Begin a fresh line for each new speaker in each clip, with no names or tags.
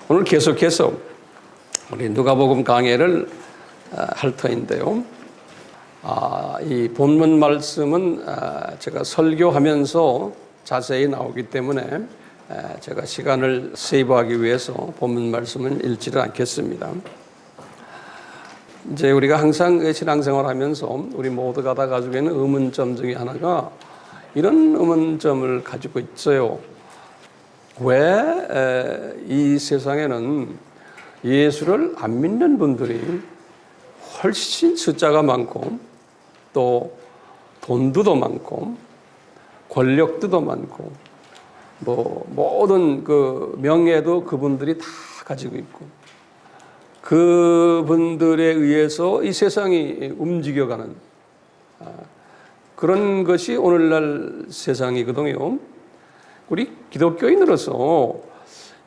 오늘 계속해서 우리 누가복음 강해를 할 터인데요. 이 본문 말씀은 제가 설교하면서 자세히 나오기 때문에 제가 시간을 세이브하기 위해서 본문 말씀은 읽지를 않겠습니다. 이제 우리가 항상 신앙생활 하면서 우리 모두가 다 가지고 있는 의문점 중에 하나가 이런 의문점을 가지고 있어요. 왜 이 세상에는 예수를 안 믿는 분들이 훨씬 숫자가 많고 또 돈도 더 많고 권력도 더 많고 모든 그 명예도 그분들이 다 가지고 있고 그분들에 의해서 이 세상이 움직여가는 그런 것이 오늘날 세상이거든요. 우리 기독교인으로서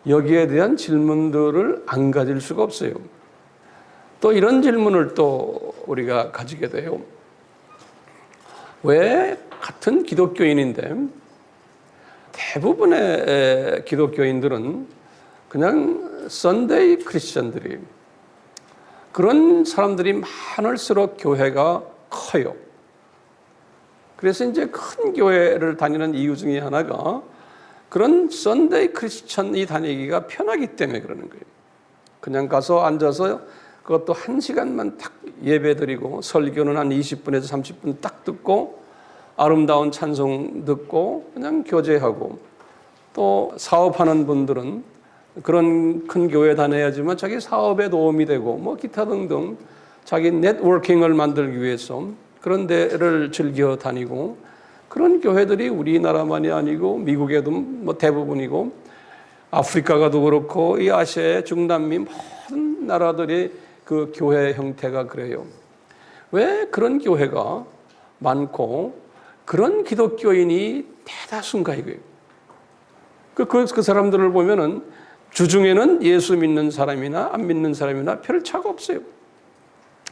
여기에 대한 질문들을 안 가질 수가 없어요. 또 이런 질문을 또 우리가 가지게 돼요. 왜 같은 기독교인인데 대부분의 기독교인들은 그냥 썬데이 크리스천들이 그런 사람들이 많을수록 교회가 커요. 그래서 이제 큰 교회를 다니는 이유 중에 하나가 그런 썬데이 크리스천이 다니기가 편하기 때문에 그러는 거예요. 그냥 가서 앉아서 그것도 1시간만 딱 예배드리고 설교는 한 20분에서 30분 딱 듣고 아름다운 찬송 듣고 그냥 교제하고 또 사업하는 분들은 그런 큰 교회 다녀야지만 자기 사업에 도움이 되고 기타 등등 자기 네트워킹을 만들기 위해서 그런 데를 즐겨 다니고 그런 교회들이 우리나라만이 아니고 미국에도 대부분이고 아프리카가도 그렇고 이 아시아의 중남미 모든 나라들이 그 교회 형태가 그래요. 왜 그런 교회가 많고 그런 기독교인이 대다수인가 이거예요. 그 사람들을 보면은 주중에는 예수 믿는 사람이나 안 믿는 사람이나 별 차가 없어요.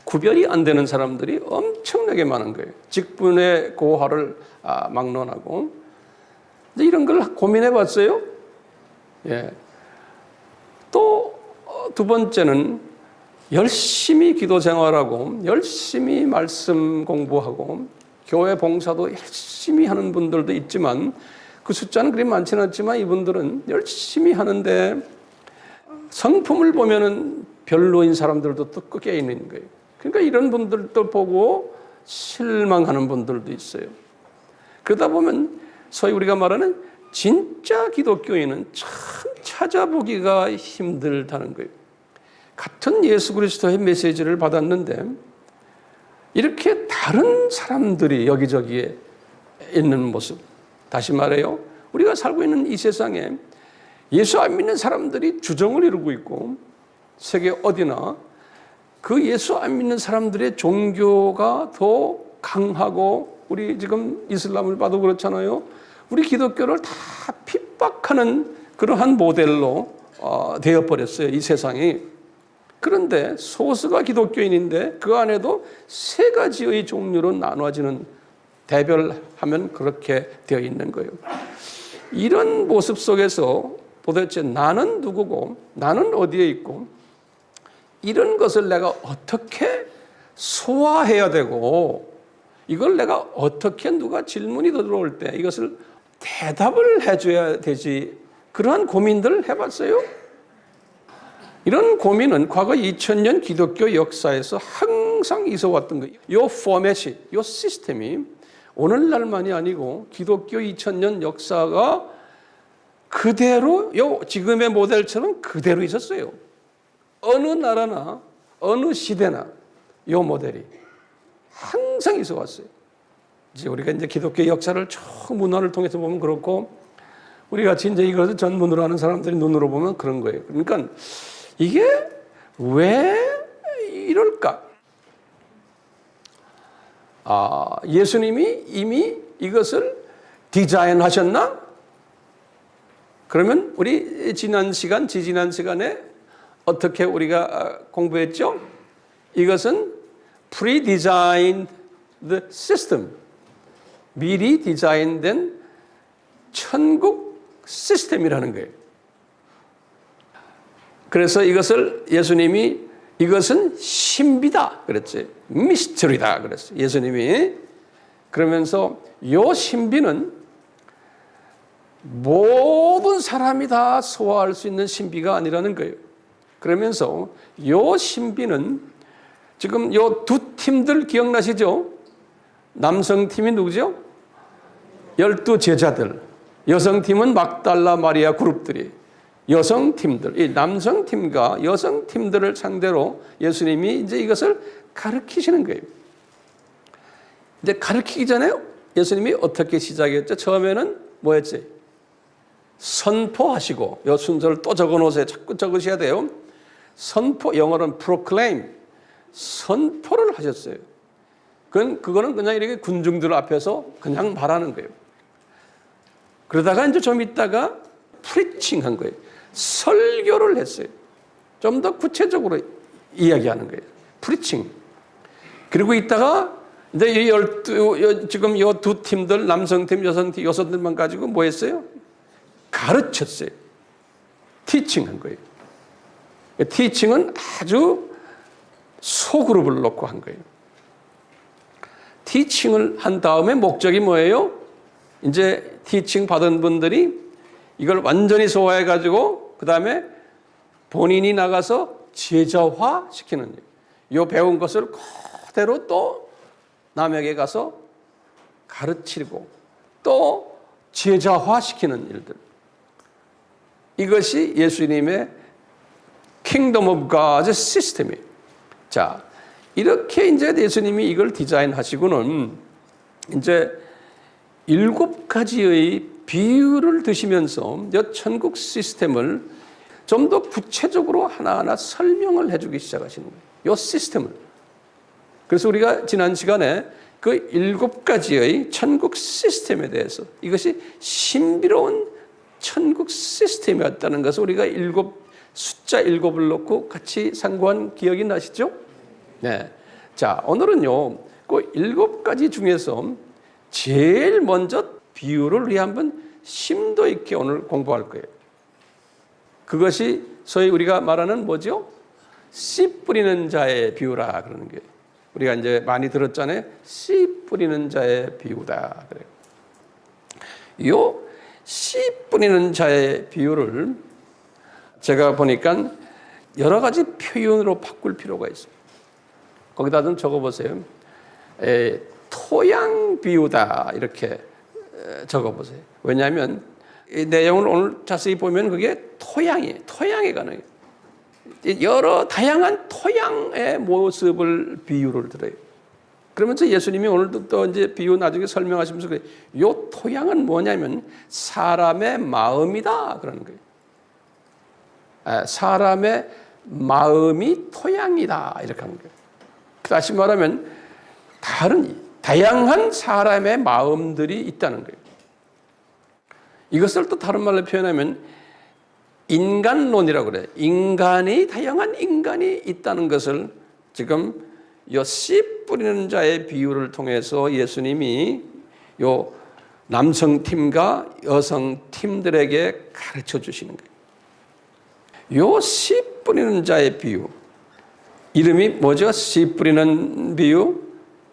구별이 안 되는 사람들이 엄청나게 많은 거예요. 직분의 고하를 막론하고. 이런 걸 고민해 봤어요. 예. 또 두 번째는 열심히 기도 생활하고 열심히 말씀 공부하고 교회 봉사도 열심히 하는 분들도 있지만 그 숫자는 그리 많지는 않지만 이분들은 열심히 하는데 성품을 보면은 별로인 사람들도 또 꽤 있는 거예요. 그러니까 이런 분들도 보고 실망하는 분들도 있어요. 그러다 보면 소위 우리가 말하는 진짜 기독교인은 참 찾아보기가 힘들다는 거예요. 같은 예수 그리스도의 메시지를 받았는데 이렇게 다른 사람들이 여기저기에 있는 모습. 다시 말해요. 우리가 살고 있는 이 세상에 예수 안 믿는 사람들이 주정을 이루고 있고 세계 어디나 그 예수 안 믿는 사람들의 종교가 더 강하고 우리 지금 이슬람을 봐도 그렇잖아요. 우리 기독교를 다 핍박하는 그러한 모델로 되어버렸어요. 이 세상이. 그런데 소수가 기독교인인데 그 안에도 3가지의 종류로 나눠지는 대별하면 그렇게 되어 있는 거예요. 이런 모습 속에서 도대체 나는 누구고 나는 어디에 있고 이런 것을 내가 어떻게 소화해야 되고 이걸 내가 어떻게 누가 질문이 들어올 때 이것을 대답을 해줘야 되지 그러한 고민들을 해봤어요. 이런 고민은 과거 2000년 기독교 역사에서 항상 있어왔던 거예요. 이 포맷이, 이 시스템이 오늘날만이 아니고 기독교 2000년 역사가 그대로 지금의 모델처럼 그대로 있었어요. 어느 나라나 어느 시대나 이 모델이 항상 있어 왔어요. 이제 우리가 이제 기독교 역사를 쭉 문화를 통해서 보면 그렇고 우리 같이 이제 이것을 전문으로 하는 사람들이 눈으로 보면 그런 거예요. 그러니까 이게 왜 이럴까? 예수님이 이미 이것을 디자인하셨나? 그러면 우리 지지난 시간에 어떻게 우리가 공부했죠? 이것은 pre-designed system, 미리 디자인된 천국 시스템이라는 거예요. 그래서 이것을 예수님이 이것은 신비다 그랬지. 미스터리다 그랬어요. 예수님이. 그러면서 요 신비는 모든 사람이 다 소화할 수 있는 신비가 아니라는 거예요. 그러면서 요 신비는 지금 요 두 팀들 기억나시죠? 남성팀이 누구죠? 12제자들. 여성팀은 막달라 마리아 그룹들이. 여성팀들, 이 남성팀과 여성팀들을 상대로 예수님이 이제 이것을 가르치시는 거예요. 이제 가르치기 전에 예수님이 어떻게 시작했죠? 처음에는 뭐였지? 선포하시고, 이 순서를 또 적어 놓으세요. 자꾸 적으셔야 돼요. 선포, 영어로는 proclaim, 선포를 하셨어요. 그거는 그냥 이렇게 군중들 앞에서 그냥 말하는 거예요. 그러다가 이제 좀 있다가 preaching 한 거예요. 설교를 했어요. 좀 더 구체적으로 이야기하는 거예요. preaching. 그리고 있다가 이제 지금 이 두 팀들, 남성팀, 여성팀, 여성들만 가지고 뭐 했어요? 가르쳤어요. teaching 한 거예요. teaching은 아주 소그룹을 놓고 한 거예요. teaching을 한 다음에 목적이 뭐예요? 이제 teaching 받은 분들이 이걸 완전히 소화해가지고 그 다음에 본인이 나가서 제자화 시키는 이 배운 것을 그대로 또 남에게 가서 가르치고 또 제자화 시키는 일들. 이것이 예수님의 Kingdom of God's 시스템이에요. 자, 이렇게 이제 예수님이 이걸 디자인하시고는 이제 7가지의 비유를 드시면서 이 천국 시스템을 좀 더 구체적으로 하나하나 설명을 해주기 시작하시는 거예요. 이 시스템을. 그래서 우리가 지난 시간에 그 7가지의 천국 시스템에 대해서 이것이 신비로운 천국 시스템이었다는 것을 우리가 숫자 7을 놓고 같이 상고한 기억이 나시죠? 네. 자, 오늘은요, 그 7가지 중에서 제일 먼저 비유를 우리 한번 심도 있게 오늘 공부할 거예요. 그것이 소위 우리가 말하는 뭐죠? 씨 뿌리는 자의 비유라 그러는 거예요. 우리가 이제 많이 들었잖아요. 씨 뿌리는 자의 비유다 그래요. 요 씨 뿌리는 자의 비유를 제가 보니까 여러 가지 표현으로 바꿀 필요가 있어요. 거기다 좀 적어보세요. 토양 비유다 이렇게 적어보세요. 왜냐하면 이 내용을 오늘 자세히 보면 그게 토양이에요. 토양에 관해요. 여러 다양한 토양의 모습을 비유를 들어요. 그러면서 예수님이 오늘도 또 이제 비유 나중에 설명하시면서 요 토양은 뭐냐면 사람의 마음이다 그러는 거예요. 사람의 마음이 토양이다 이렇게 하는 거예요. 다시 말하면 다양한 사람의 마음들이 있다는 거예요. 이것을 또 다른 말로 표현하면 인간론이라고 그래요. 다양한 인간이 있다는 것을 지금 요 씨 뿌리는 자의 비유를 통해서 예수님이 요 남성팀과 여성팀들에게 가르쳐 주시는 거예요. 요 씨 뿌리는 자의 비유. 이름이 뭐죠? 씨 뿌리는 비유?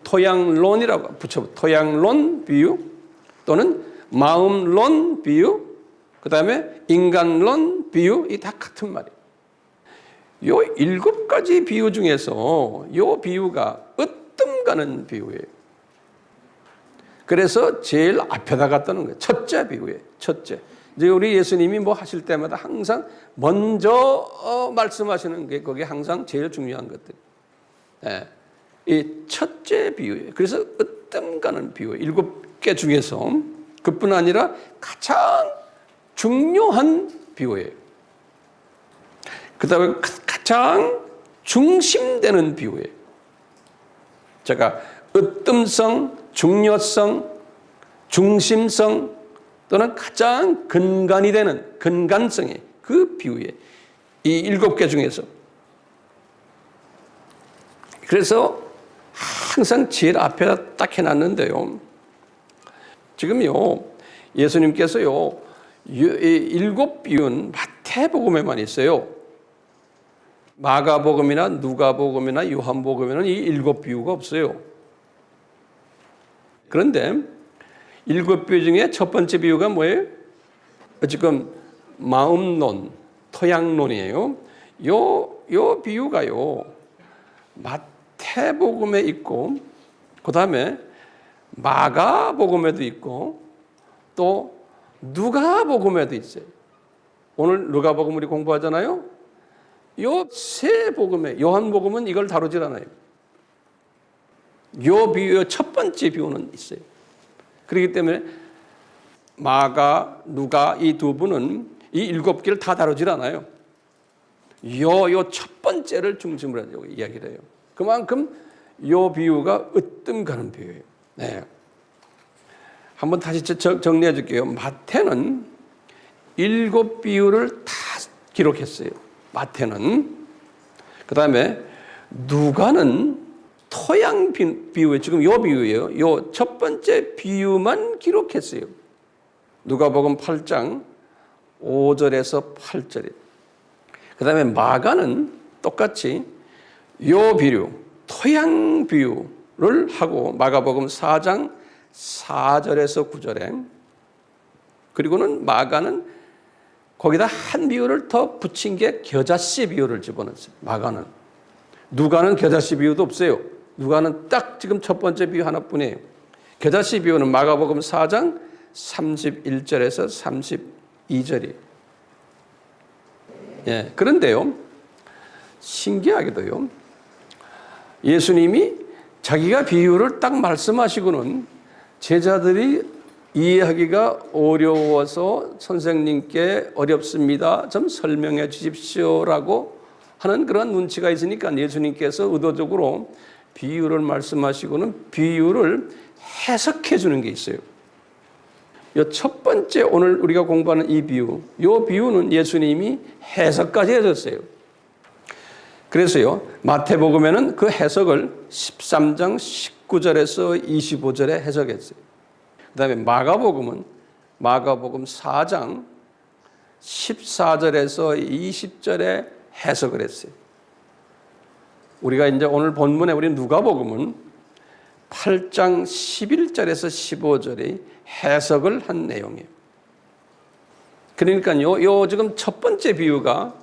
토양론이라고 붙여. 토양론 비유 또는 마음론 비유, 그 다음에 인간론 비유, 이 다 같은 말이에요. 요 7가지 비유 중에서 요 비유가 으뜸 가는 비유예요. 그래서 제일 앞에다 갔다는 거예요. 첫째 비유예요. 첫째. 이제 우리 예수님이 뭐 하실 때마다 항상 먼저 말씀하시는 게 거기에 항상 제일 중요한 것들. 네. 이 첫째 비유예요. 그래서 으뜸 가는 비유. 7개 중에서 그뿐 아니라 가장 중요한 비유예요. 그 다음에 가장 중심되는 비유예요. 제가 으뜸성, 중요성, 중심성 또는 가장 근간이 되는 근간성의 그 비유예요. 이 7개 중에서. 그래서 항상 제일 앞에다 딱 해놨는데요. 지금요, 예수님께서요, 7 비유는 마태복음에만 있어요. 마가복음이나 누가복음이나 요한복음에는 이 7 비유가 없어요. 그런데 7 비유 중에 첫 번째 비유가 뭐예요? 지금 마음론, 토양론이에요. 요 비유가요, 마태복음에 있고, 그 다음에 마가복음에도 있고, 또 누가복음에도 있어요. 오늘 누가복음 우리 공부하잖아요. 요 세 복음에, 요한복음은 이걸 다루질 않아요. 요 비유, 첫 번째 비유는 있어요. 그렇기 때문에 마가, 누가 이 두 분은 이 7개를 다 다루질 않아요. 요 첫 번째를 중심으로 하고 이야기를 해요. 그만큼 요 비유가 으뜸 가는 비유예요. 네. 한번 다시 정리해 줄게요. 마태는 7 비유를 다 기록했어요. 마태는. 그 다음에 누가는 토양 비유에, 지금 요 비유예요. 요 첫 번째 비유만 기록했어요. 누가복음 8장 5절에서 8절에. 그 다음에 마가는 똑같이 요 비유, 토양 비유를 하고 마가복음 4장 4절에서 9절에, 그리고는 마가는 거기다 한 비유를 더 붙인 게 겨자씨 비유를 집어넣었어요. 마가는. 누가는 겨자씨 비유도 없어요. 누가는 딱 지금 첫 번째 비유 하나뿐이에요. 겨자씨 비유는 마가복음 4장 31절에서 32절이에요. 예, 그런데요, 신기하게도요, 예수님이 자기가 비유를 딱 말씀하시고는 제자들이 이해하기가 어려워서 선생님께 어렵습니다, 좀 설명해 주십시오라고 하는 그런 눈치가 있으니까 예수님께서 의도적으로 비유를 말씀하시고는 비유를 해석해 주는 게 있어요. 이 첫 번째 오늘 우리가 공부하는 이 비유, 이 비유는 예수님이 해석까지 해줬어요. 그래서요, 마태복음에는 그 해석을 13장 19절에서 25절에 해석했어요. 그 다음에 마가복음은 마가복음 4장 14절에서 20절에 해석을 했어요. 우리가 이제 오늘 본문에 우리 누가복음은 8장 11절에서 15절이 해석을 한 내용이에요. 그러니까요, 요 지금 첫 번째 비유가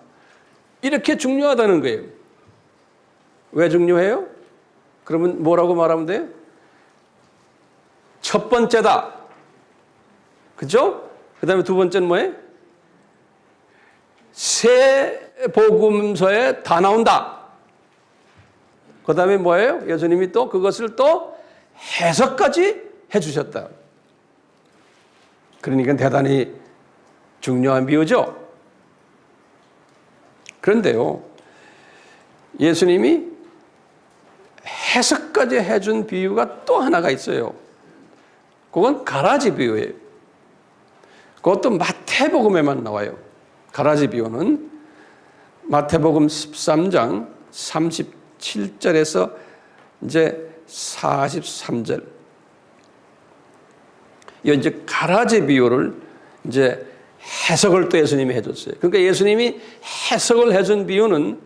이렇게 중요하다는 거예요. 왜 중요해요? 그러면 뭐라고 말하면 돼요? 첫 번째다. 그죠? 그 다음에 두 번째는 뭐예요? 새 복음서에 다 나온다. 그 다음에 뭐예요? 예수님이 또 그것을 또 해석까지 해주셨다. 그러니까 대단히 중요한 비유죠. 그런데요, 예수님이 해석까지 해준 비유가 또 하나가 있어요. 그건 가라지 비유예요. 그것도 마태복음에만 나와요. 가라지 비유는 마태복음 13장 37절에서 이제 43절. 이 이제 가라지 비유를 이제 해석을 또 예수님이 해줬어요. 그러니까 예수님이 해석을 해준 비유는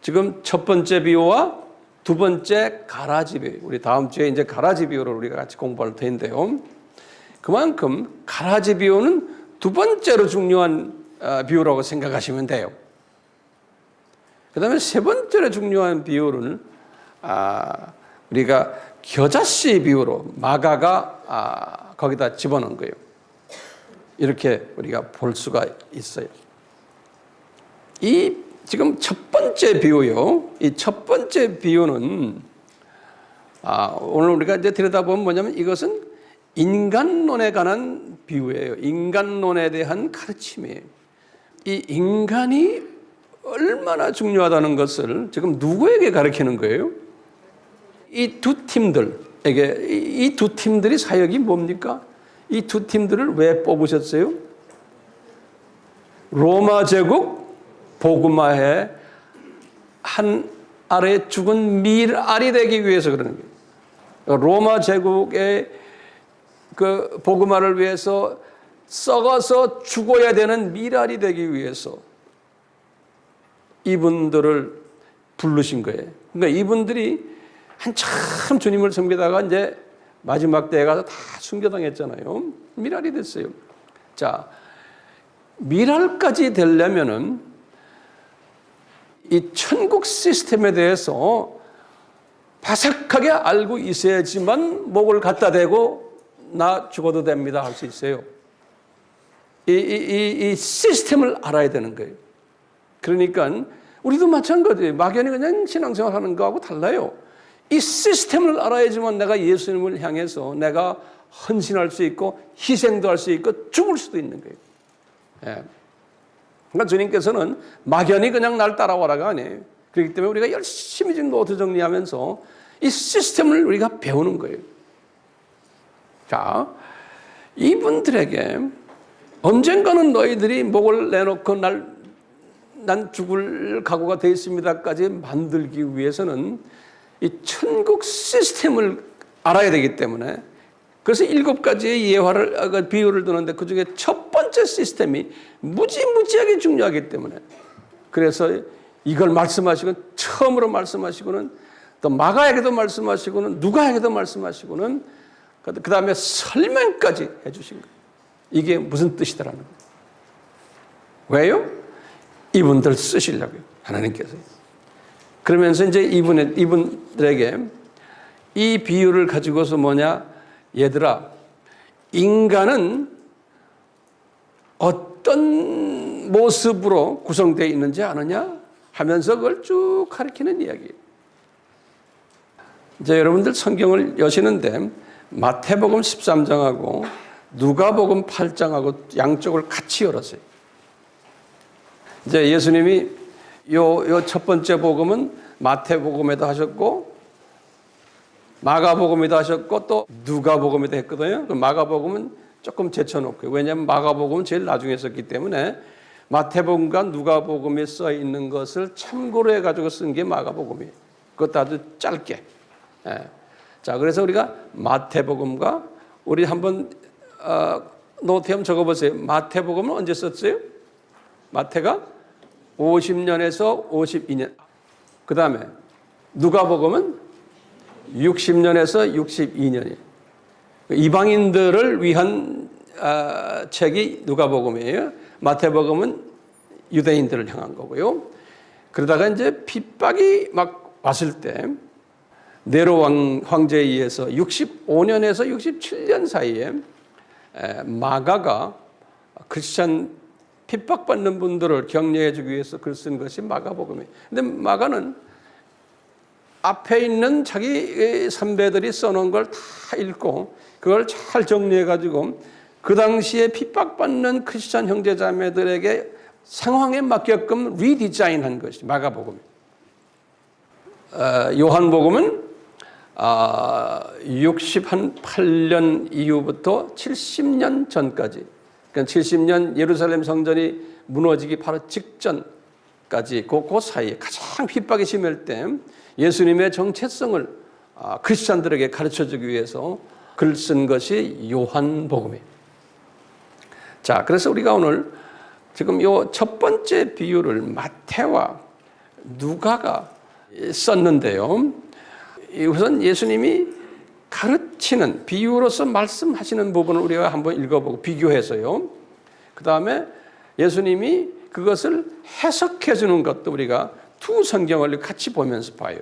지금 첫 번째 비유와 두 번째 가라지 비유. 우리 다음 주에 이제 가라지 비유를 우리가 같이 공부할 텐데요. 그만큼 가라지 비유는 두 번째로 중요한 비유라고 생각하시면 돼요. 그 다음에 세 번째로 중요한 비유는 우리가 겨자씨 비유로 마가가 거기다 집어넣은 거예요. 이렇게 우리가 볼 수가 있어요. 이 지금 첫 번째 비유요. 이 첫 번째 비유는 오늘 우리가 이제 들여다보면 뭐냐면 이것은 인간론에 관한 비유예요. 인간론에 대한 가르침이에요. 이 인간이 얼마나 중요하다는 것을 지금 누구에게 가르치는 거예요? 이 두 팀들에게. 이 두 팀들이 사역이 뭡니까? 이 두 팀들을 왜 뽑으셨어요? 로마 제국 복음화에 한 아래 죽은 밀알이 되기 위해서 그러는 거예요. 로마 제국의 그 복음화를 위해서 썩어서 죽어야 되는 밀알이 되기 위해서 이분들을 부르신 거예요. 그러니까 이분들이 한참 주님을 섬기다가 이제 마지막 때에 가서 다 순교당했잖아요. 미랄이 됐어요. 자, 미랄까지 되려면은 이 천국 시스템에 대해서 바삭하게 알고 있어야지만 목을 갖다 대고 나 죽어도 됩니다 할 수 있어요. 이 시스템을 알아야 되는 거예요. 그러니까 우리도 마찬가지예요. 막연히 그냥 신앙생활 하는 거하고 달라요. 이 시스템을 알아야지만 내가 예수님을 향해서 내가 헌신할 수 있고 희생도 할 수 있고 죽을 수도 있는 거예요. 예. 그러니까 주님께서는 막연히 그냥 날 따라와라가 아니에요. 그렇기 때문에 우리가 열심히 지금 노트 정리하면서 이 시스템을 우리가 배우는 거예요. 자, 이분들에게 언젠가는 너희들이 목을 내놓고 난 죽을 각오가 되어 있습니다까지 만들기 위해서는 이 천국 시스템을 알아야 되기 때문에 그래서 7가지의 비유를 두는데 그중에 첫 번째 시스템이 무지무지하게 중요하기 때문에 그래서 이걸 말씀하시고 처음으로 말씀하시고는 또 마가에게도 말씀하시고는 누가에게도 말씀하시고는 그 다음에 설명까지 해주신 거예요. 이게 무슨 뜻이더라는 거예요. 왜요? 이분들 쓰시려고요. 하나님께서. 그러면서 이제 이분들에게 이 비유를 가지고서 뭐냐? 얘들아, 인간은 어떤 모습으로 구성되어 있는지 아느냐? 하면서 그걸 쭉 가르치는 이야기예요. 이제 여러분들 성경을 여시는데 마태복음 13장하고 누가복음 8장하고 양쪽을 같이 열었어요. 이제 예수님이 요 첫 번째 복음은 마태복음에도 하셨고 마가복음에도 하셨고 또 누가복음에도 했거든요. 마가복음은 조금 제쳐놓고요. 왜냐하면 마가복음은 제일 나중에 썼기 때문에 마태복음과 누가복음에 써 있는 것을 참고로 해가지고 쓴 게 마가복음이에요. 그것도 아주 짧게. 예. 자, 그래서 우리가 마태복음과 우리 한번 노트 한번 적어보세요. 마태복음은 언제 썼어요? 마태가 50년에서 52년. 그 다음에 누가복음은 60년에서 62년이에요. 이방인들을 위한 책이 누가복음이에요. 마태복음은 유대인들을 향한 거고요. 그러다가 이제 핍박이 막 왔을 때 네로 황제에 의해서 65년에서 67년 사이에 마가가 크리스찬 핍박받는 분들을 격려해 주기 위해서 글 쓴 것이 마가복음이에요. 근데 마가는 앞에 있는 자기 선배들이 써놓은 걸 다 읽고 그걸 잘 정리해 가지고 그 당시에 핍박받는 크리스찬 형제자매들에게 상황에 맞게끔 리디자인한 것이 마가복음이에요. 요한복음은 68년 이후부터 70년 전까지, 그러니까 70년 예루살렘 성전이 무너지기 바로 직전까지 그 사이에 가장 핍박이 심할 때 예수님의 정체성을 크리스찬들에게 가르쳐주기 위해서 글 쓴 것이 요한복음이에요. 자, 그래서 우리가 오늘 지금 요 첫 번째 비유를 마태와 누가가 썼는데요. 우선 예수님이 가르치는 비유로서 말씀하시는 부분을 우리가 한번 읽어보고 비교해서요. 그 다음에 예수님이 그것을 해석해 주는 것도 우리가 두 성경을 같이 보면서 봐요.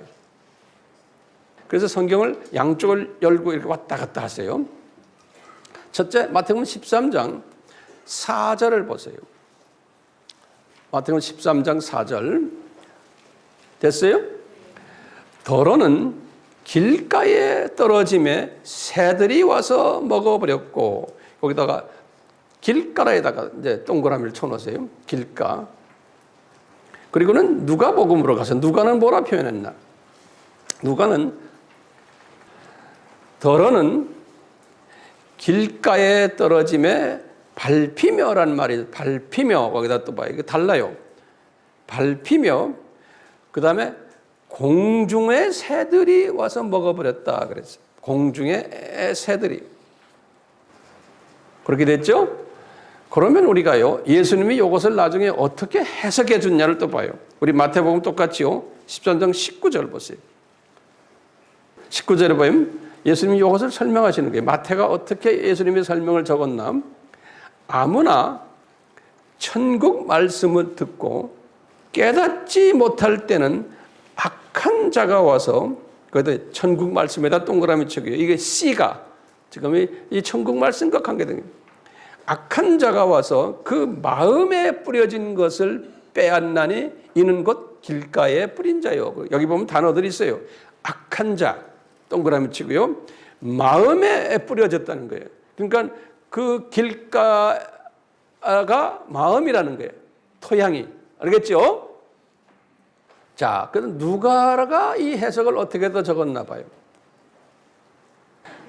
그래서 성경을 양쪽을 열고 이렇게 왔다 갔다 하세요. 첫째, 마태복음 13장 4절을 보세요. 마태복음 13장 4절 됐어요? 더러는 길가에 떨어짐에 새들이 와서 먹어버렸고, 거기다가 길가라에다가 이제 동그라미를 쳐놓으세요. 길가. 그리고는 누가복음으로 가서 누가는 뭐라 표현했나? 누가는 더러는 길가에 떨어짐에 밟히며란 말이, 밟히며, 거기다 또 봐요. 이거 달라요. 밟히며, 그 다음에 공중의 새들이 와서 먹어버렸다 그랬어요. 공중의 새들이. 그렇게 됐죠? 그러면 우리가요, 예수님이 이것을 나중에 어떻게 해석해 줬냐를 또 봐요. 우리 마태복음 똑같지요. 13장 19절 보세요. 19절에 보면 예수님이 이것을 설명하시는 거예요. 마태가 어떻게 예수님의 설명을 적었나? 아무나 천국 말씀을 듣고 깨닫지 못할 때는 악한 자가 와서, 그래도 천국 말씀에다 동그라미 쳐요. 이게 C가 지금 이 천국 말씀과 관계된 거예요. 악한 자가 와서 그 마음에 뿌려진 것을 빼앗나니 이는 곧 길가에 뿌린 자요. 여기 보면 단어들이 있어요. 악한 자 동그라미 치고요. 마음에 뿌려졌다는 거예요. 그러니까 그 길가가 마음이라는 거예요. 토양이. 알겠죠? 자, 그럼 누가가 이 해석을 어떻게 더 적었나 봐요.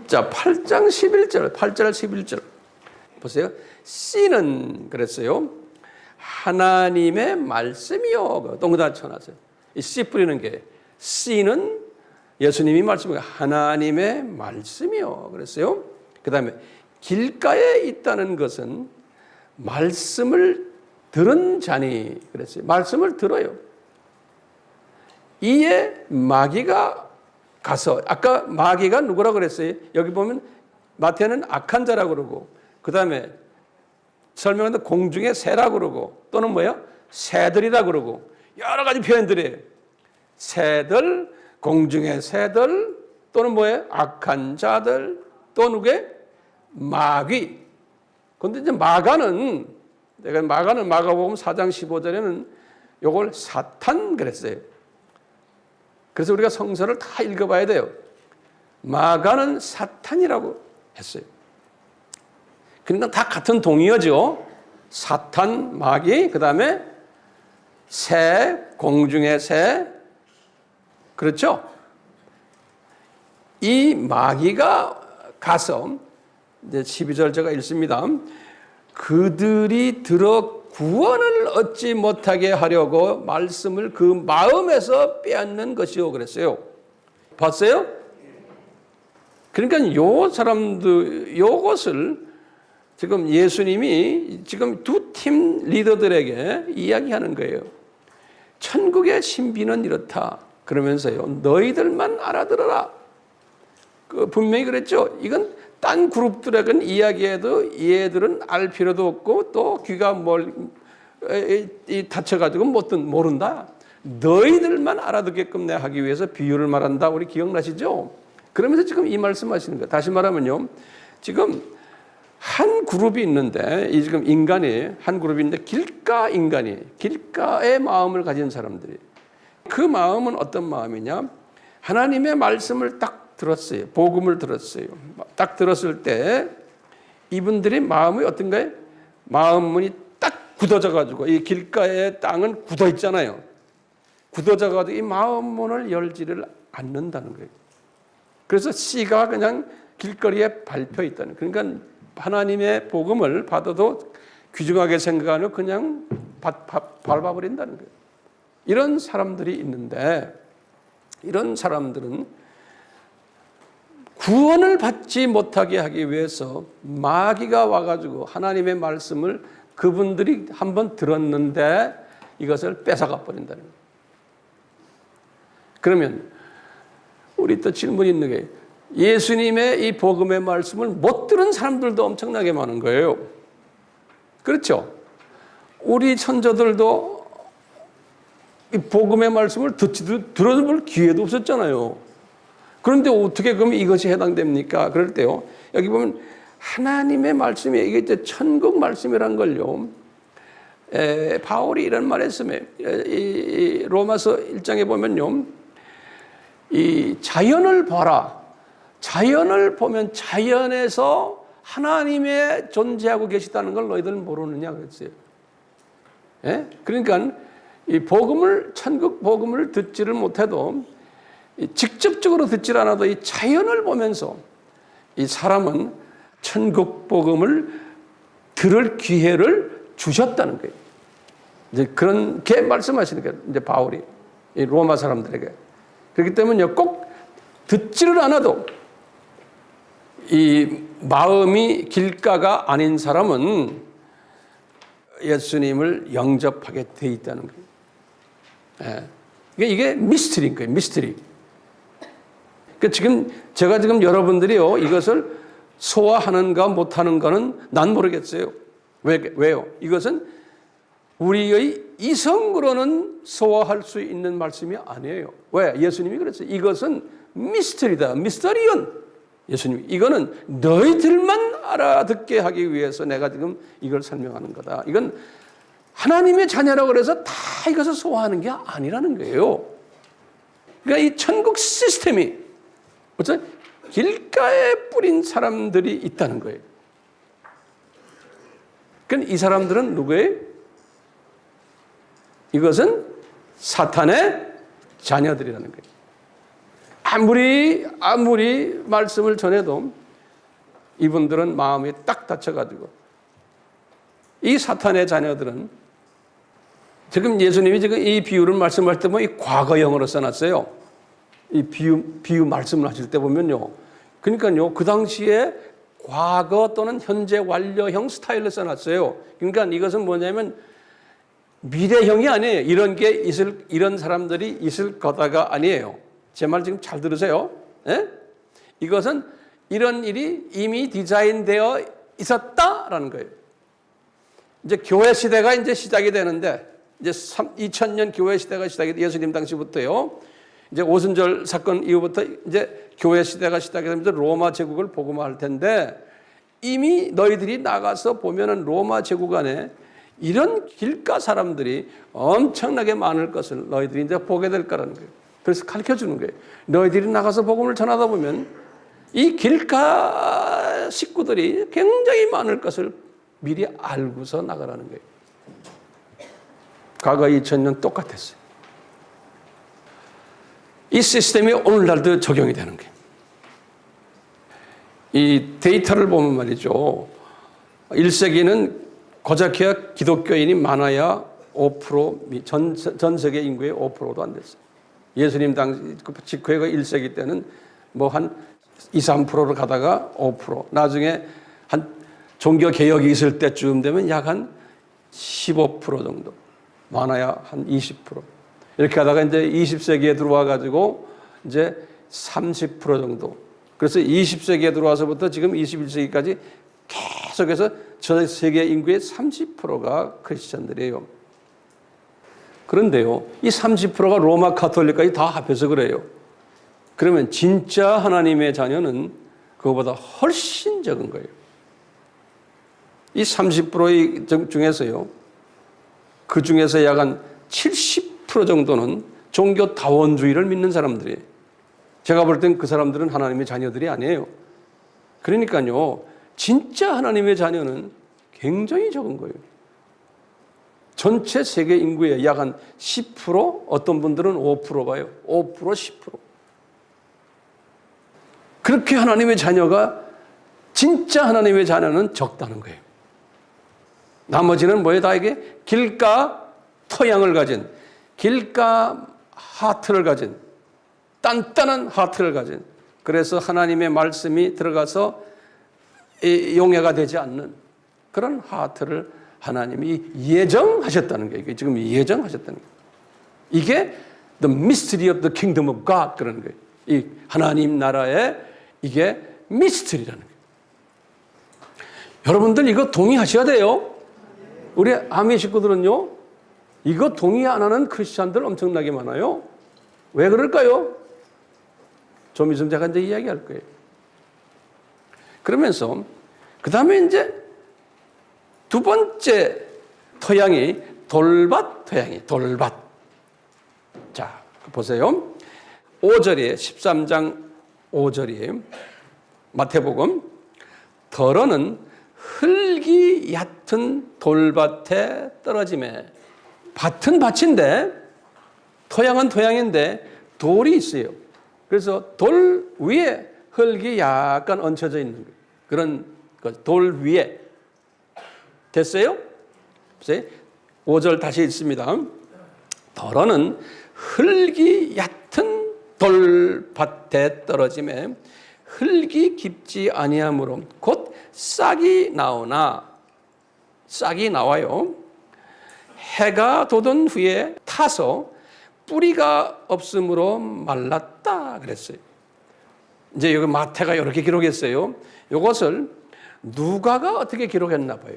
자, 8장 11절, 8절 11절. 보세요. C는 그랬어요. 하나님의 말씀이요. 동그라미 쳐놨어요. 이 C 뿌리는 게 C는 예수님이 말씀이요. 하나님의 말씀이요. 그랬어요. 그 다음에 길가에 있다는 것은 말씀을 들은 자니 그랬어요. 말씀을 들어요. 이에 마귀가 가서, 아까 마귀가 누구라고 그랬어요? 여기 보면 마태는 악한 자라고 그러고, 그 다음에 설명하는데 공중의 새라고 그러고, 또는 뭐예요? 새들이라고 그러고, 여러 가지 표현들이에요. 새들, 공중의 새들, 또는 뭐예요? 악한 자들, 또 누구예요? 마귀. 그런데 이제 마가는 마가복음 4장 15절에는 요걸 사탄 그랬어요. 그래서 우리가 성서를 다 읽어봐야 돼요. 마가는 사탄이라고 했어요. 그러니까 다 같은 동의어죠. 사탄, 마귀, 그 다음에 새, 공중의 새. 그렇죠? 이 마귀가 가서, 이제 12절 제가 읽습니다. 그들이 들어 구원을 얻지 못하게 하려고 말씀을 그 마음에서 빼앗는 것이요. 그랬어요. 봤어요? 그러니까 요 사람들, 요것을 지금 예수님이 지금 두 팀 리더들에게 이야기하는 거예요. 천국의 신비는 이렇다. 그러면서요, 너희들만 알아들어라. 분명히 그랬죠. 이건 딴 그룹들에게는 이야기해도 얘들은 알 필요도 없고 또 귀가 다쳐가지고 모른다. 너희들만 알아듣게끔 내가 하기 위해서 비유를 말한다. 우리 기억나시죠? 그러면서 지금 이 말씀하시는 거예요. 다시 말하면요, 지금 한 그룹이 있는데, 이 지금 인간이 한 그룹이 있는데, 길가의 마음을 가진 사람들이, 그 마음은 어떤 마음이냐? 하나님의 말씀을 딱 들었어요. 복음을 들었어요. 딱 들었을 때 이분들의 마음이 어떤가요? 마음문이 딱 굳어져가지고, 이 길가의 땅은 굳어 있잖아요. 굳어져가지고 이 마음문을 열지를 않는다는 거예요. 그래서 C가 그냥 길거리에 밟혀 있다는 거예요. 그러니까 하나님의 복음을 받아도 귀중하게 생각하는 그냥 밟아버린다는 거예요. 이런 사람들이 있는데, 이런 사람들은 구원을 받지 못하게 하기 위해서 마귀가 와가지고 하나님의 말씀을 그분들이 한번 들었는데 이것을 뺏어가 버린다는 거예요. 그러면 우리 또 질문이 있는 게, 예수님의 이 복음의 말씀을 못 들은 사람들도 엄청나게 많은 거예요. 그렇죠? 우리 선조들도 이 복음의 말씀을 들어볼 기회도 없었잖아요. 그런데 어떻게 그럼 이것이 해당됩니까? 그럴 때요, 여기 보면 하나님의 말씀이, 이게 이제 천국 말씀이란 걸요, 바울이 이런 말 했으면, 이 로마서 1장에 보면요, 이 자연을 봐라. 자연을 보면 자연에서 하나님의 존재하고 계시다는 걸 너희들은 모르느냐 그랬어요. 예? 그러니까 이 복음을, 천국 복음을 듣지를 못해도, 직접적으로 듣질 않아도 이 자연을 보면서 이 사람은 천국 복음을 들을 기회를 주셨다는 거예요. 이제 그런 게 말씀하시는 거예요. 이제 바울이 이 로마 사람들에게. 그렇기 때문에 꼭 듣지를 않아도 이 마음이 길가가 아닌 사람은 예수님을 영접하게 돼 있다는 거예요. 예. 이게 미스터리인 거예요. 미스터리. 그러니까 제가 지금 여러분들이요 이것을 소화하는가 못하는가는 난 모르겠어요. 왜요? 이것은 우리의 이성으로는 소화할 수 있는 말씀이 아니에요. 왜? 예수님이 그랬어요. 이것은 미스터리다. 미스터리언. 예수님, 이거는 너희들만 알아듣게 하기 위해서 내가 지금 이걸 설명하는 거다. 이건 하나님의 자녀라고 그래서 다 이것을 소화하는 게 아니라는 거예요. 그러니까 이 천국 시스템이 어쩌 길가에 뿌린 사람들이 있다는 거예요. 그러니까 이 사람들은 누구예요? 이것은 사탄의 자녀들이라는 거예요. 아무리 말씀을 전해도 이분들은 마음이 딱 다쳐가지고 이 사탄의 자녀들은 지금 예수님이 지금 이 비유를 말씀할 때 보면 이 과거형으로 써놨어요. 이 비유 말씀을 하실 때 보면요. 그러니까요, 그 당시에 과거 또는 현재 완료형 스타일로 써놨어요. 그러니까 이것은 뭐냐면 미래형이 아니에요. 이런 사람들이 있을 거다가 아니에요. 제 말 지금 잘 들으세요. 예? 이것은 이런 일이 이미 디자인되어 있었다라는 거예요. 이제 교회 시대가 이제 시작이 되는데, 이제 2000년 교회 시대가 시작이 돼, 예수님 당시부터요. 이제 오순절 사건 이후부터 이제 교회 시대가 시작이 되면서 로마 제국을 복음화할 텐데, 이미 너희들이 나가서 보면은 로마 제국 안에 이런 길가 사람들이 엄청나게 많을 것을 너희들이 이제 보게 될 거라는 거예요. 그래서 가르쳐 주는 거예요. 너희들이 나가서 복음을 전하다 보면 이 길가 식구들이 굉장히 많을 것을 미리 알고서 나가라는 거예요. 과거 2000년 똑같았어요. 이 시스템이 오늘날도 적용이 되는 거예요. 이 데이터를 보면 말이죠. 1세기는 고작해야 기독교인이 많아야 5%, 전 세계 인구의 5%도 안 됐어요. 예수님 당시 직후가 1세기 때는 뭐 한 2, 3%로 가다가 5%, 나중에 한 종교 개혁이 있을 때쯤 되면 약 한 15% 정도, 많아야 한 20%. 이렇게 하다가 이제 20세기에 들어와 가지고 이제 30% 정도. 그래서 20세기에 들어와서부터 지금 21세기까지 계속해서 전 세계 인구의 30%가 크리스천들이에요. 그런데요, 이 30%가 로마 가톨릭까지 다 합해서 그래요. 그러면 진짜 하나님의 자녀는 그거보다 훨씬 적은 거예요. 이 30% 중에서요, 그 중에서 약 한 70% 정도는 종교 다원주의를 믿는 사람들이에요. 제가 볼 땐 그 사람들은 하나님의 자녀들이 아니에요. 그러니까요, 진짜 하나님의 자녀는 굉장히 적은 거예요. 전체 세계 인구의 약 한 10%, 어떤 분들은 5% 봐요. 5%, 10%. 그렇게 하나님의 자녀가, 진짜 하나님의 자녀는 적다는 거예요. 나머지는 뭐예요? 다 이게 길가 토양을 가진, 길가 하트를 가진, 단단한 하트를 가진, 그래서 하나님의 말씀이 들어가서 용해가 되지 않는 그런 하트를 하나님이 예정하셨다는 거예요. 지금 예정하셨다는 거예요. 이게 the mystery of the kingdom of God 그러는 거예요. 이 하나님 나라의 이게 미스터리라는 거예요. 여러분들 이거 동의하셔야 돼요. 우리 아미 식구들은요, 이거 동의 안 하는 크리스찬들 엄청나게 많아요. 왜 그럴까요? 좀 있으면 제가 이제 이야기할 거예요. 그러면서 그 다음에 이제 두 번째 토양이 돌밭 토양이 돌밭. 자, 보세요. 5절에 13장 5절에 마태복음, 더러는 흙이 얕은 돌밭에 떨어지매. 밭은 밭인데 토양은 토양인데 돌이 있어요. 그래서 돌 위에 흙이 약간 얹혀져 있는 거예요. 그런 돌 위에. 됐어요? 5절 다시 읽습니다. 더러는 흙이 얕은 돌밭에 떨어지매 흙이 깊지 아니하므로 곧 싹이 나오나, 싹이 나와요. 해가 돋은 후에 타서 뿌리가 없으므로 말랐다 그랬어요. 이제 여기 마태가 이렇게 기록했어요. 이것을 누가가 어떻게 기록했나 봐요.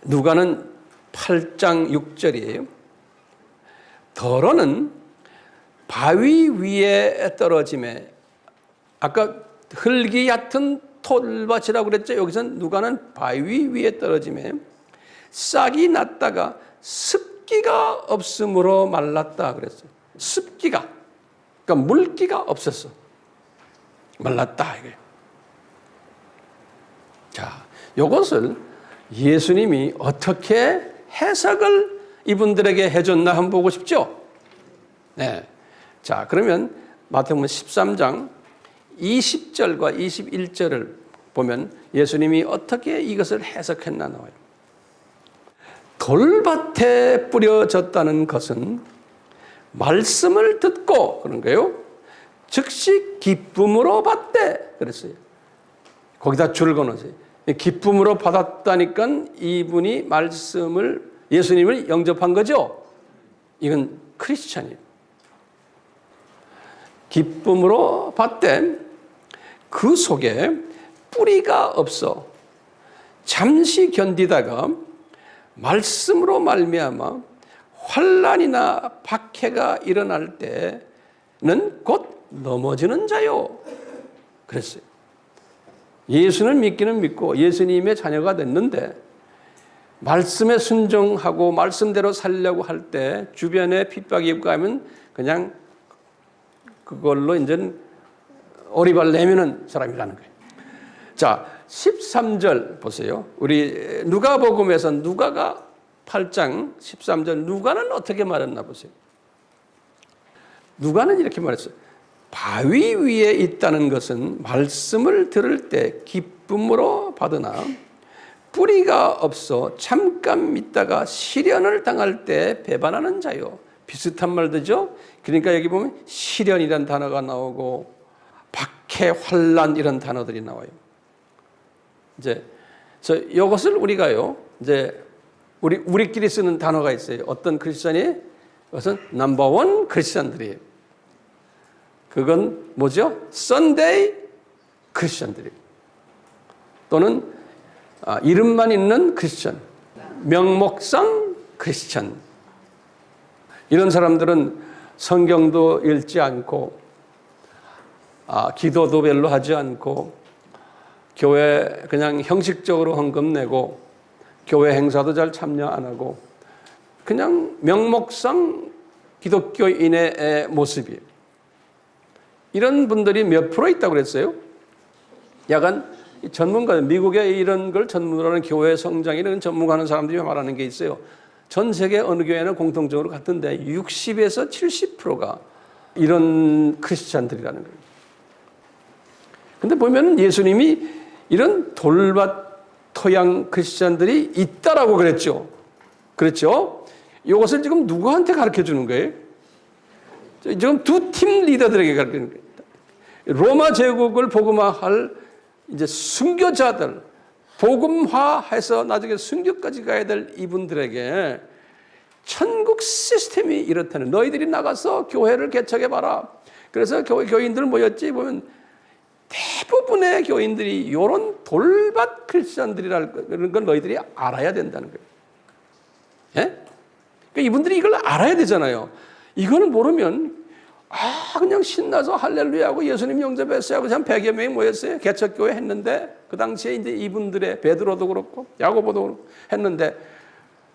누가는 8장 6절이에요. 더러는 바위 위에 떨어짐에, 아까 흙이 얕은 톨밭이라고 그랬죠. 여기서는 누가는 바위 위에 떨어짐에 싹이 났다가 습기가 없으므로 말랐다 그랬어요. 습기가, 그러니까 물기가 없었어. 말랐다 이거예요. 자, 이것을 예수님이 어떻게 해석을 이분들에게 해줬나 한번 보고 싶죠? 네. 자, 그러면 마태복음 13장 20절과 21절을 보면 예수님이 어떻게 이것을 해석했나 나와요. 돌밭에 뿌려졌다는 것은 말씀을 듣고 그런 거예요. 즉시 기쁨으로 받되 그랬어요. 거기다 줄을 그어놓으세요. 기쁨으로 받았다니까 이분이 말씀을, 예수님을 영접한 거죠. 이건 크리스찬이에요. 기쁨으로 받되 그 속에 뿌리가 없어 잠시 견디다가 말씀으로 말미암아 환난이나 박해가 일어날 때는 곧 넘어지는 자요. 그랬어요. 예수는 믿기는 믿고 예수님의 자녀가 됐는데 말씀에 순종하고 말씀대로 살려고 할 때 주변에 핍박이 있고 하면 그냥 그걸로 이제 오리발 내미는 사람이라는 거예요. 자, 13절 보세요. 우리 누가복음에서 누가가 8장 13절 누가는 어떻게 말했나 보세요. 누가는 이렇게 말했어요. 바위 위에 있다는 것은 말씀을 들을 때 기쁨으로 받으나 뿌리가 없어 잠깐 믿다가 시련을 당할 때 배반하는 자요. 비슷한 말들죠. 그러니까 여기 보면 시련이라는 단어가 나오고 박해, 환난 이런 단어들이 나와요. 이제 이것을 우리가요. 이제 우리끼리 쓰는 단어가 있어요. 어떤 크리스천이 그것은 넘버원 크리스천들이에요. 그건 뭐죠? 썬데이 크리스천들이에요. 또는 이름만 있는 크리스천, 명목상 크리스천. 이런 사람들은 성경도 읽지 않고 기도도 별로 하지 않고 교회 그냥 형식적으로 헌금 내고 교회 행사도 잘 참여 안 하고 그냥 명목상 기독교인의 모습이에요. 이런 분들이 몇 프로 있다고 그랬어요? 약간 전문가, 미국에 이런 걸 전문으로 하는 교회 성장 이런 전문가하는 사람들이 말하는 게 있어요. 전 세계 어느 교회는 공통적으로 같은데 60에서 70%가 이런 크리스찬들이라는 거예요. 근데 보면 예수님이 이런 돌밭 토양 크리스찬들이 있다라고 그랬죠. 그렇죠? 이것을 지금 누구한테 가르쳐 주는 거예요? 지금 두 팀 리더들에게 가르쳐 주는 거예요. 로마 제국을 복음화할 이제 순교자들, 복음화해서 나중에 순교까지 가야 될 이분들에게 천국 시스템이 이렇다는, 너희들이 나가서 교회를 개척해봐라. 그래서 교인들 모였지 보면 대부분의 교인들이 이런 돌밭 크리스천들이라는 걸 너희들이 알아야 된다는 거예요. 예? 그러니까 이분들이 이걸 알아야 되잖아요. 이거는 모르면 그냥 신나서 할렐루야하고 예수님 영접했어요 하고 한 100여 명이 모였어요. 개척교회 했는데 그 당시에 이제 이분들의 베드로도 그렇고 야고보도 그렇고 했는데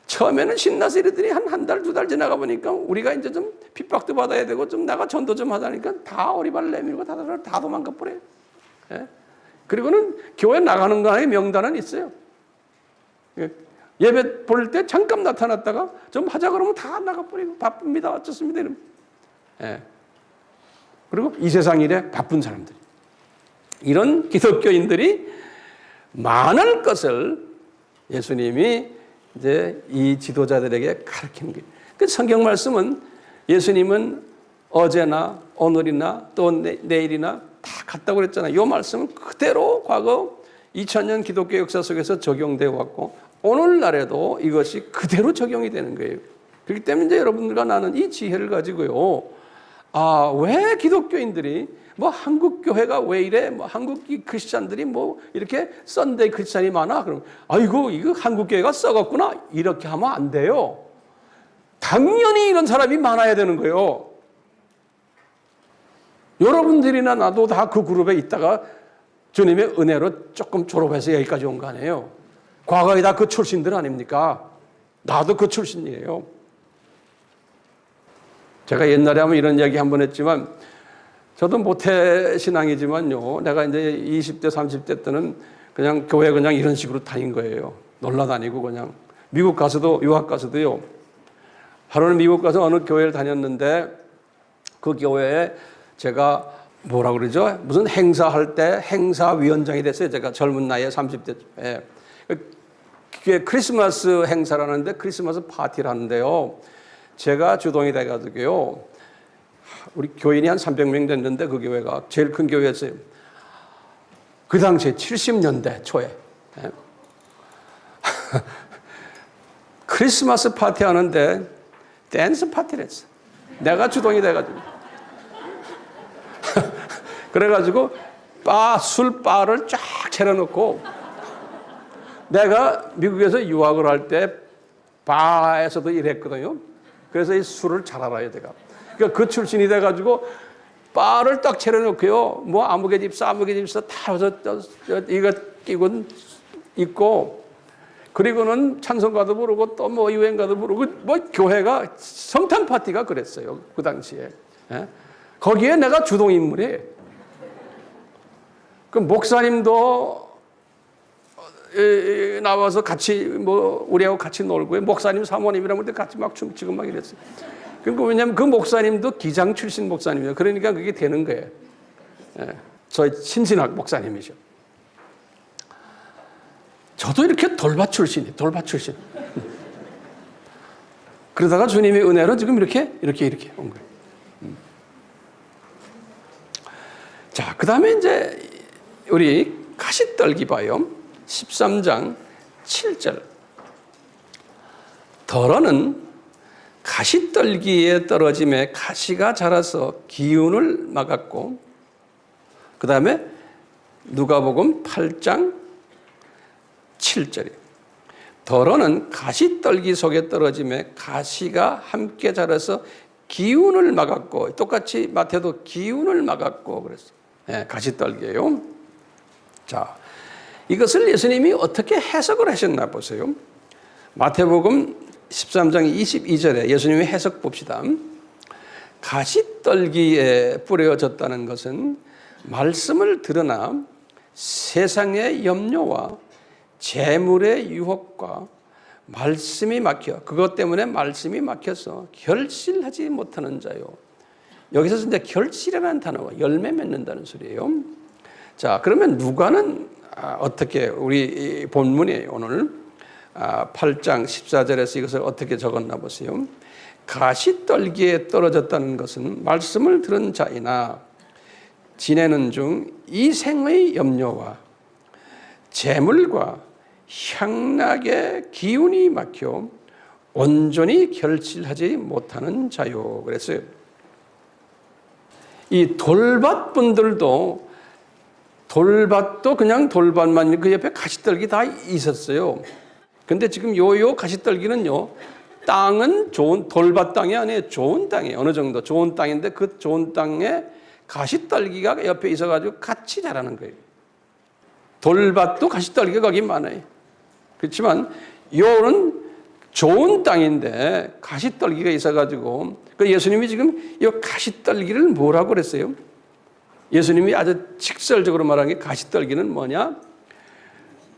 처음에는 신나서 이러더니 한 달, 두 달 지나가 보니까 우리가 이제 좀 핍박도 받아야 되고 좀 나가 전도 좀 하다니까 다 오리발 내밀고 다 도망가 버려요. 예? 그리고는 교회 나가는 거 안에 명단은 있어요. 예배 볼 때 잠깐 나타났다가 좀 하자 그러면 다 나가버리고 바쁩니다. 어쩌습니다. 이러면. 예. 그리고 이 세상 일에 바쁜 사람들이. 이런 기독교인들이 많을 것을 예수님이 이제 이 지도자들에게 가르치는 거예요. 그 성경 말씀은 예수님은 어제나 오늘이나 또 내일이나 다 같다고 그랬잖아요. 이 말씀은 그대로 과거 2000년 기독교 역사 속에서 적용되어 왔고 오늘날에도 이것이 그대로 적용이 되는 거예요. 그렇기 때문에 이제 여러분들과 나는 이 지혜를 가지고요. 왜 기독교인들이 뭐 한국 교회가 왜 이래? 뭐 한국 크리스찬들이 뭐 이렇게 썬데이 크리스찬이 많아? 그럼 아이고 이거 한국 교회가 썩었구나. 이렇게 하면 안 돼요. 당연히 이런 사람이 많아야 되는 거예요. 여러분들이나 나도 다 그 그룹에 있다가 주님의 은혜로 조금 졸업해서 여기까지 온 거 아니에요. 과거에 다 그 출신들 아닙니까? 나도 그 출신이에요. 제가 옛날에 한번 이런 이야기 한번 했지만 저도 모태 신앙이지만요. 내가 이제 20대, 30대 때는 그냥 교회 그냥 이런 식으로 다닌 거예요. 놀러 다니고 그냥. 미국 가서도, 유학 가서도요. 하루는 미국 가서 어느 교회를 다녔는데 그 교회에 제가 뭐라 그러죠? 무슨 행사할 때 행사위원장이 됐어요. 제가 젊은 나이에 30대에. 그게 크리스마스 행사라는데 크리스마스 파티를 하는데요. 제가 주동이 돼가지고요. 우리 교인이 한 300명 됐는데 그 교회가 제일 큰 교회였어요. 그 당시에 70년대 초에. 크리스마스 파티 하는데 댄스 파티를 했어. 내가 주동이 돼가지고. 그래가지고 술바를 쫙 차려놓고 내가 미국에서 유학을 할 때 바에서도 일했거든요. 그래서 이 술을 잘 알아요, 제가. 그러니까 그 출신이 돼가지고 바를 딱 차려놓고요. 뭐 아무개 집사, 아무개 집사 다 와서 이거 끼고 있고 그리고는 찬송가도 부르고 또 뭐 유행가도 부르고 뭐 교회가 성탄 파티가 그랬어요. 그 당시에. 거기에 내가 주동인물이에요. 그 목사님도 나와서 같이 뭐 우리하고 같이 놀고요. 목사님 사모님이랑 볼 때 같이 막 춤추고 막 이랬어요. 그러니까 왜냐하면 그 목사님도 기장 출신 목사님이에요. 그러니까 그게 되는 거예요. 저희 신신학 목사님이죠. 저도 이렇게 돌밭 출신이에요. 돌밭 출신. 그러다가 주님의 은혜로 지금 이렇게 온 거예요. 자, 그 다음에 이제 우리 가시떨기 봐요. 13장 7절. 덜어는 가시떨기에 떨어짐에 가시가 자라서 기운을 막았고, 그 다음에 누가복음 8장 7절이에요. 덜어는 가시떨기 속에 떨어짐에 가시가 함께 자라서 기운을 막았고, 똑같이 마태도 기운을 막았고 그랬어요. 가시떨기예요. 자, 이것을 예수님이 어떻게 해석을 하셨나 보세요. 마태복음 13장 22절에 예수님의 해석 봅시다. 가시떨기에 뿌려졌다는 것은 말씀을 들으나 세상의 염려와 재물의 유혹과 말씀이 막혀, 그것 때문에 말씀이 막혀서 결실하지 못하는 자요. 여기서 이제 결실이라는 단어가 열매 맺는다는 소리예요. 자, 그러면 누가는 어떻게 우리 본문이 오늘 8장 14절에서 이것을 어떻게 적었나 보세요. 가시떨기에 떨어졌다는 것은 말씀을 들은 자이나 지내는 중 이생의 염려와 재물과 향락의 기운이 막혀 온전히 결실하지 못하는 자요. 그랬어요. 이 돌밭분들도 돌밭도 그냥 돌밭만 그 옆에 가시떨기 다 있었어요. 근데 지금 요 가시떨기는요, 땅은 좋은 돌밭 땅이 아니에요. 좋은 땅이에요. 어느 정도 좋은 땅인데 그 좋은 땅에 가시떨기가 옆에 있어가지고 같이 자라는 거예요. 돌밭도 가시떨기가 거기 많아요. 그렇지만 요는 좋은 땅인데 가시떨기가 있어가지고 그 예수님이 지금 이 가시떨기를 뭐라고 그랬어요? 예수님이 아주 직설적으로 말한 게 가시떨기는 뭐냐?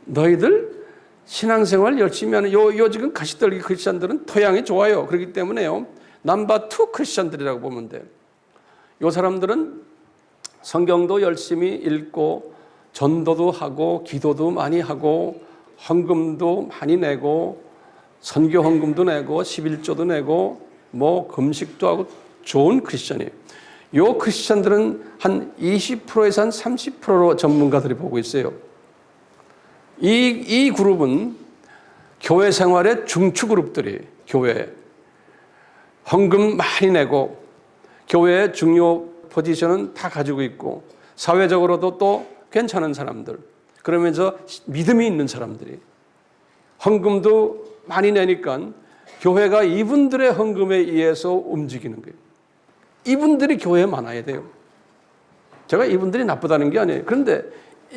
너희들 신앙생활 열심히 하는 요 지금 가시떨기 크리스찬들은 토양이 좋아요. 그렇기 때문에요, 넘버 2 크리스찬들이라고 보면 돼요. 요 사람들은 성경도 열심히 읽고 전도도 하고 기도도 많이 하고 헌금도 많이 내고 선교 헌금도 내고 11조도 내고 뭐 금식도 하고 좋은 크리스찬이에요. 요 크리스찬들은 한 20%에서 한 30%로 전문가들이 보고 있어요. 이 그룹은 교회 생활의 중추 그룹들이 교회에 헌금 많이 내고 교회의 중요 포지션은 다 가지고 있고 사회적으로도 또 괜찮은 사람들, 그러면서 믿음이 있는 사람들이 헌금도 많이 내니까 교회가 이분들의 헌금에 의해서 움직이는 거예요. 이분들이 교회에 많아야 돼요. 제가 이분들이 나쁘다는 게 아니에요. 그런데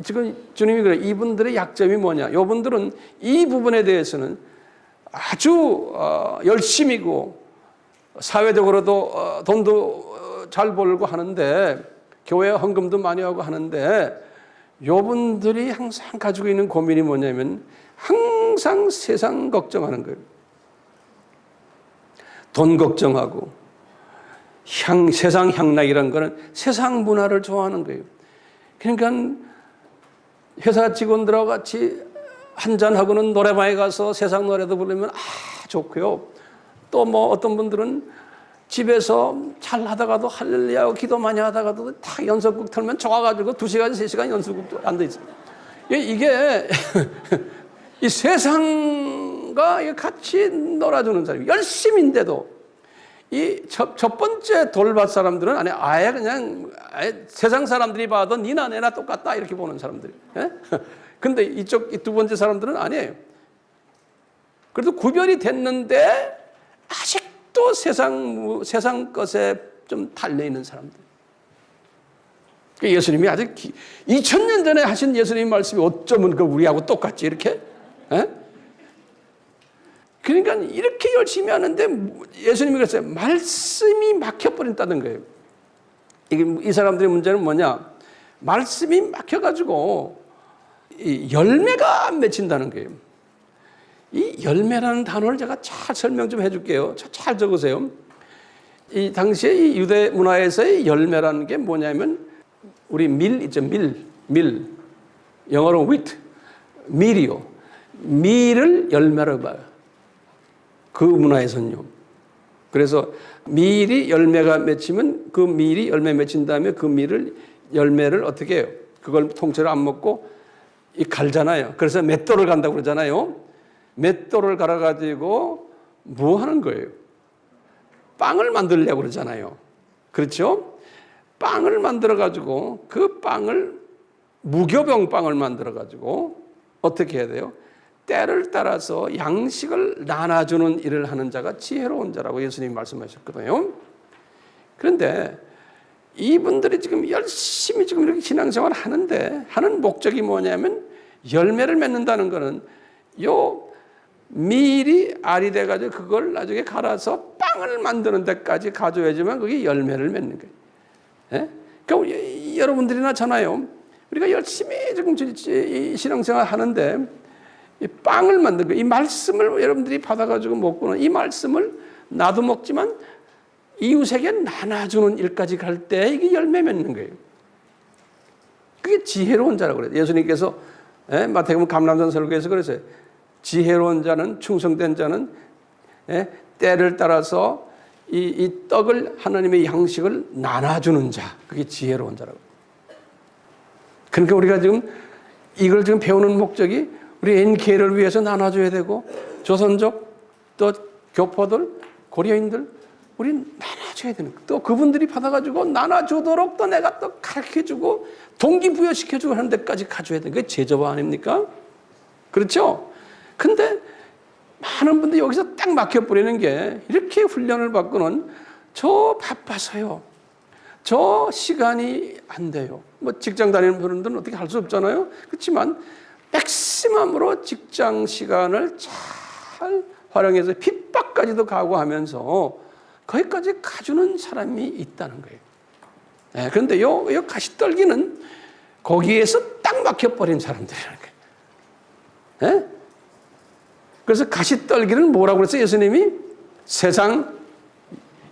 지금 주님이 그래요. 이분들의 약점이 뭐냐? 이분들은 이 부분에 대해서는 아주 열심이고 사회적으로도 돈도 잘 벌고 하는데 교회 헌금도 많이 하고 하는데 이분들이 항상 가지고 있는 고민이 뭐냐면 항상 세상 걱정하는 거예요. 돈 걱정하고 세상 향락이라는 거는 세상 문화를 좋아하는 거예요. 그러니까 회사 직원들하고 같이 한잔하고는 노래방에 가서 세상 노래도 부르면 좋고요. 또 뭐 어떤 분들은 집에서 잘 하다가도 할렐루야 기도 많이 하다가도 다 연습곡 틀면 좋아가지고 2시간, 3시간 연습곡 앉아있어요. 이게 이 세상과 같이 놀아주는 사람이 열심인데도 이 첫 번째 돌밭 사람들은 아예 그냥 세상 사람들이 봐도 니나 내나 똑같다 이렇게 보는 사람들. 근데 이쪽 이 두 번째 사람들은 아니에요. 그래도 구별이 됐는데 아직도 세상 것에 좀 달려 있는 사람들. 예수님이 아직 2000년 전에 하신 예수님 말씀이 어쩌면 우리하고 똑같지 이렇게? 그러니까 이렇게 열심히 하는데 예수님이 그랬어요. 말씀이 막혀버린다는 거예요. 이 사람들의 문제는 뭐냐? 말씀이 막혀가지고 이 열매가 안 맺힌다는 거예요. 이 열매라는 단어를 제가 잘 설명 좀 해줄게요. 잘 적으세요. 이 당시에 이 유대 문화에서의 열매라는 게 뭐냐면 우리 밀 있죠. 밀. 영어로 wheat. 밀이요. 밀을 열매로 봐요. 그 문화에서는요. 그래서 밀이 열매가 맺히면 그 밀이 열매 맺힌 다음에 그 열매를 어떻게 해요? 그걸 통째로 안 먹고 갈잖아요. 그래서 맷돌을 간다고 그러잖아요. 맷돌을 갈아가지고 뭐 하는 거예요? 빵을 만들려고 그러잖아요. 그렇죠? 빵을 만들어가지고 그 빵을 무교병 빵을 만들어가지고 어떻게 해야 돼요? 때를 따라서 양식을 나눠주는 일을 하는 자가 지혜로운 자라고 예수님이 말씀하셨거든요. 그런데 이분들이 지금 열심히 지금 이렇게 신앙생활을 하는데 하는 목적이 뭐냐면 열매를 맺는다는 거는 요 밀이 알이 돼가지고 그걸 나중에 갈아서 빵을 만드는 데까지 가져야지만 그게 열매를 맺는 거예요. 예? 그러니까 여러분들이나 저나요. 우리가 열심히 지금 신앙생활 하는데 이 빵을 만든 거예요. 이 말씀을 여러분들이 받아가지고 먹고는 이 말씀을 나도 먹지만 이웃에게 나눠주는 일까지 갈 때 이게 열매 맺는 거예요. 그게 지혜로운 자라고 그래요. 예수님께서 마태복음 감람산 설교에서 그랬어요. 지혜로운 자는 충성된 자는 때를 따라서 이 떡을 하나님의 양식을 나눠주는 자. 그게 지혜로운 자라고. 그러니까 우리가 지금 이걸 지금 배우는 목적이 우리 NK를 위해서 나눠줘야 되고 조선족 또 교포들 고려인들 우리 나눠줘야 되는 거예요. 또 그분들이 받아가지고 나눠주도록 또 내가 또 가르쳐주고 동기부여시켜주고 하는 데까지 가져야 되는 게 제자화 아닙니까? 그렇죠? 근데 많은 분들이 여기서 딱 막혀버리는 게 이렇게 훈련을 받고는 저 바빠서요. 저 시간이 안 돼요. 뭐 직장 다니는 분들은 어떻게 할 수 없잖아요. 그렇지만 맥시멈으로 직장 시간을 잘 활용해서 핍박까지도 각오하면서 거기까지 가주는 사람이 있다는 거예요. 그런데 요 가시떨기는 거기에서 딱 막혀버린 사람들이라는 거예요. 그래서 가시떨기는 뭐라고 그랬어요? 예수님이 세상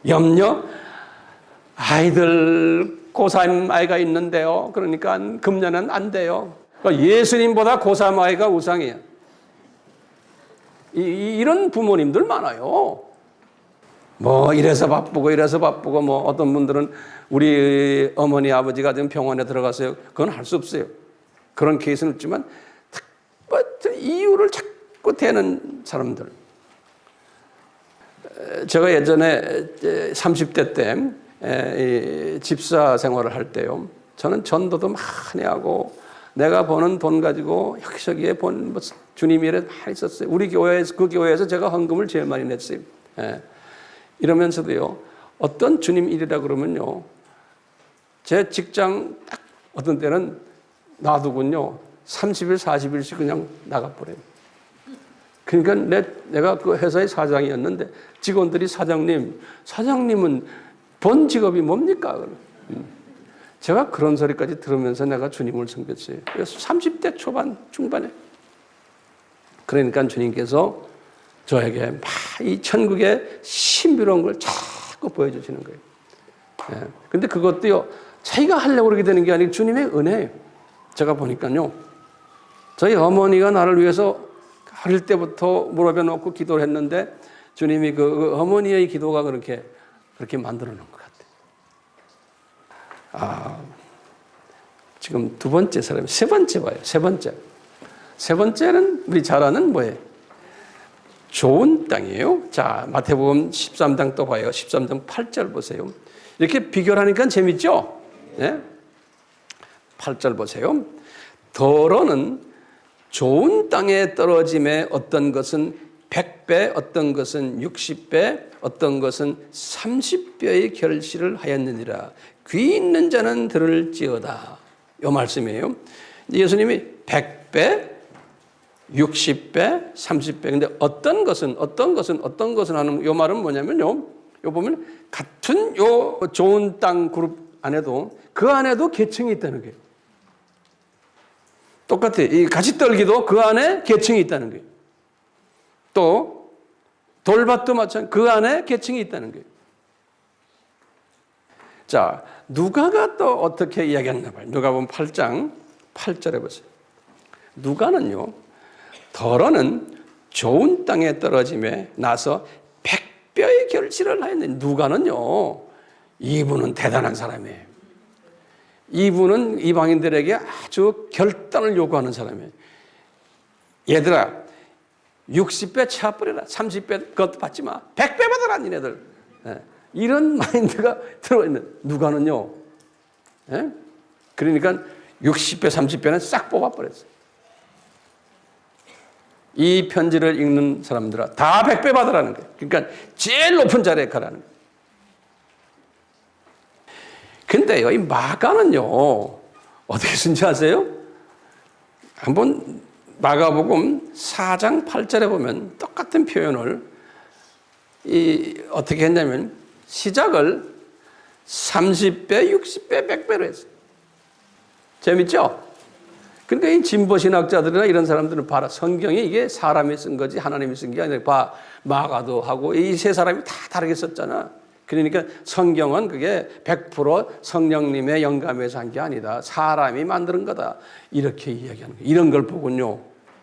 염려 아이들 고3 아이가 있는데요. 그러니까 금년은 안 돼요. 그러니까 예수님보다 고3 아이가 우상이에요. 이런 부모님들 많아요. 뭐 이래서 바쁘고 뭐 어떤 분들은 우리 어머니 아버지가 지금 병원에 들어가서요. 그건 할 수 없어요. 그런 케이스는 없지만 이유를 자꾸 자꾸 되는 사람들. 제가 예전에 30대 때 집사 생활을 할 때요. 저는 전도도 많이 하고 내가 버는 돈 가지고 여기저기에 뭐 주님 일에 많이 썼어요. 우리 교회에서, 그 교회에서 제가 헌금을 제일 많이 냈어요. 이러면서도요. 어떤 주님 일이라 그러면요. 제 직장 딱 어떤 때는 놔두군요. 30일, 40일씩 그냥 나가버려요. 그러니까 내가 그 회사의 사장이었는데 직원들이 사장님은 본 직업이 뭡니까? 제가 그런 소리까지 들으면서 내가 주님을 섬겼어요. 그래서 30대 초반, 중반에. 그러니까 주님께서 저에게 막 이 천국의 신비로운 걸 자꾸 보여주시는 거예요. 근데 그것도요, 자기가 하려고 그러게 되는 게 아니고 주님의 은혜예요. 제가 보니까요, 저희 어머니가 나를 위해서 어릴 때부터 무릎에 놓고 기도를 했는데 주님이 그 어머니의 기도가 그렇게 만들어 놓은 것 같아요. 지금 두 번째 사람이 세 번째 봐요. 세 번째는 우리 잘 아는 뭐예요? 좋은 땅이에요. 자, 마태복음 13장 또 봐요. 13장 8절 보세요. 이렇게 비교를 하니까 재밌죠? 네? 8절 보세요. 더러는 좋은 땅에 떨어짐에 어떤 것은 100배, 어떤 것은 60배, 어떤 것은 30배의 결실을 하였느니라. 귀 있는 자는 들을지어다. 이 말씀이에요. 예수님이 100배, 60배, 30배. 근데 어떤 것은 하는 이 말은 뭐냐면요. 요 보면 같은 요 좋은 땅 그룹 안에도 그 안에도 계층이 있다는 거예요. 똑같아. 이 가시떨기도 그 안에 계층이 있다는 거예요. 또 돌밭도 마찬가지 그 안에 계층이 있다는 거예요. 자, 누가가 또 어떻게 이야기했나 봐요. 누가복음 8장 8절에 보세요. 누가는요. 더러는 좋은 땅에 떨어짐에 나서 100배의 결실을 하였는데 누가는요. 이분은 대단한 사람이에요. 이분은 이방인들에게 아주 결단을 요구하는 사람이에요. 얘들아 60배 채워버려라. 30배 그것도 받지 마. 100배 받아라 니네들. 이런 마인드가 들어있는 누가는요. 그러니까 60배 30배는 싹 뽑아버렸어요. 이 편지를 읽는 사람들아 다 100배 받으라는 거예요. 그러니까 제일 높은 자리에 가라는 거예요. 근데요, 이 마가는요, 어떻게 쓴지 아세요? 한번 마가복음 4장 8절에 보면 똑같은 표현을 어떻게 했냐면 시작을 30배, 60배, 100배로 했어요. 재밌죠? 그러니까 이 진보신학자들이나 이런 사람들은 봐라. 성경이 이게 사람이 쓴 거지 하나님이 쓴 게 아니라 봐. 마가도 하고 이 세 사람이 다 다르게 썼잖아. 그러니까 성경은 그게 100% 성령님의 영감에서 한 게 아니다. 사람이 만드는 거다. 이렇게 이야기하는 거예요. 이런 걸 보군요.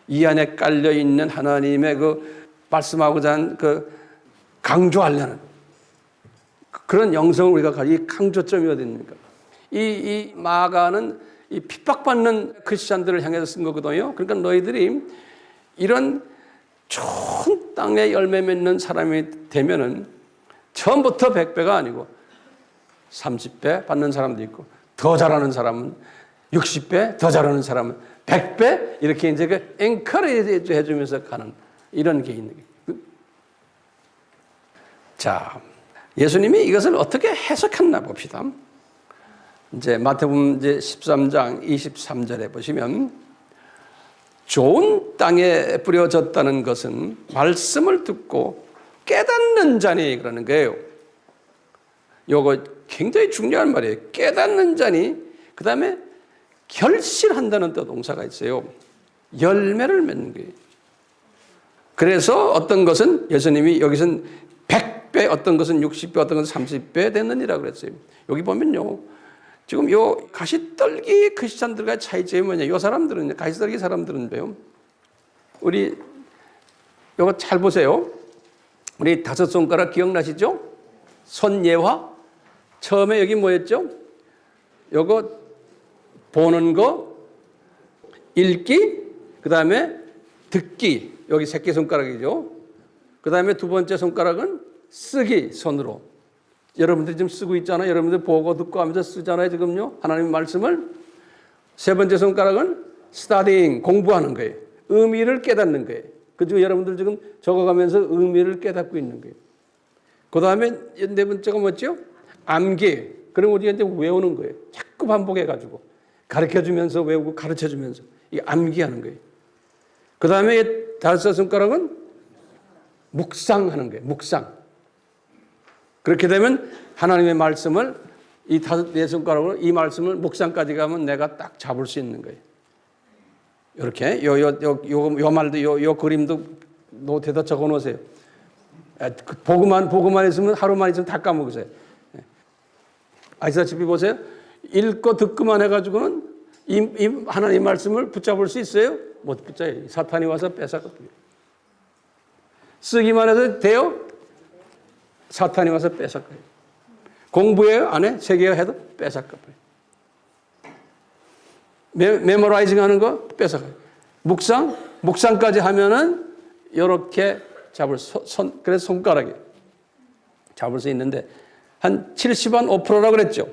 이 안에 깔려있는 하나님의 그 말씀하고자 한 그 강조하려는 그런 영성을 우리가 가지고 이 강조점이 어디입니까? 이 마가는 이 핍박받는 크리스찬들을 향해서 쓴 거거든요. 그러니까 너희들이 이런 좋은 땅에 열매 맺는 사람이 되면은 처음부터 100배가 아니고 30배 받는 사람도 있고 더 잘하는 사람은 60배, 더 잘하는 사람은 100배 이렇게 이제 그 엔커리지 해주면서 가는 이런 게 있는 거예요. 자, 예수님이 이것을 어떻게 해석했나 봅시다. 이제 마태복음 이제 13장 23절에 보시면 좋은 땅에 뿌려졌다는 것은 말씀을 듣고 깨닫는 자니 그러는 거예요. 요거 굉장히 중요한 말이에요. 깨닫는 자니 그다음에 결실한다는 또 동사가 있어요. 열매를 맺는 거예요. 그래서 어떤 것은 예수님이 여기서는 100배, 어떤 것은 60배, 어떤 것은 30배 됐느니라 그랬어요. 여기 보면요. 지금 요 가시떨기 크리스찬들과 차이점이 뭐냐? 요 사람들은 가시떨기 사람들은요. 우리 요거 잘 보세요. 우리 다섯 손가락 기억나시죠? 손예화. 처음에 여기 뭐였죠? 요거 보는 거, 읽기, 그다음에 듣기. 여기 새끼손가락이죠. 그 다음에 두 번째 손가락은 쓰기, 손으로. 여러분들이 지금 쓰고 있잖아요. 여러분들 보고 듣고 하면서 쓰잖아요. 지금요. 하나님의 말씀을. 세 번째 손가락은 studying, 공부하는 거예요. 의미를 깨닫는 거예요. 그중에 여러분들 지금 적어가면서 의미를 깨닫고 있는 거예요. 그 다음에 네 번째가 뭐죠? 암기. 그럼 우리가 이제 외우는 거예요. 자꾸 반복해가지고. 가르쳐주면서 외우고 가르쳐주면서. 이 암기하는 거예요. 그 다음에 다섯 손가락은 묵상하는 거예요. 묵상. 그렇게 되면 하나님의 말씀을 이 네 손가락으로 이 말씀을 묵상까지 가면 내가 딱 잡을 수 있는 거예요. 이렇게 요 말도 요 그림도 노트에다 적어 놓으세요. 보고만 있으면 하루만 있으면 다 까먹으세요. 아시다시피 보세요. 읽고 듣고만 해가지고는 이 하나님 말씀을 붙잡을 수 있어요? 못 붙잡아요. 사탄이 와서 뺏어갑니다. 쓰기만 해도 돼요? 사탄이 와서 뺏어가요. 공부해요? 안 해? 세계어 해도 뺏어가요. 메모라이징 하는 거 뺏어가요. 묵상까지 하면은 이렇게 잡을 그래서 손가락에 잡을 수 있는데 한 70한 5%라고 그랬죠.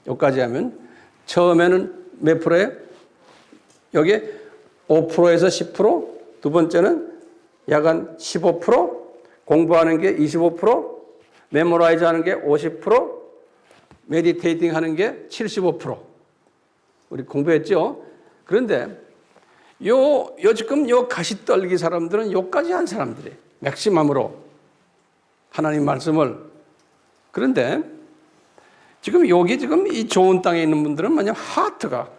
여기까지 하면 처음에는 몇 프로예요? 여기에 5%에서 10%, 두 번째는 약 한 15%, 공부하는 게 25%, 메모라이즈 하는 게 50%, 메디테이팅 하는 게 75%. 우리 공부했죠? 그런데 지금 가시떨기 사람들은 요까지 한 사람들이에요. 맥시멈으로 하나님 말씀을. 그런데 지금 이 좋은 땅에 있는 분들은 만약 하트가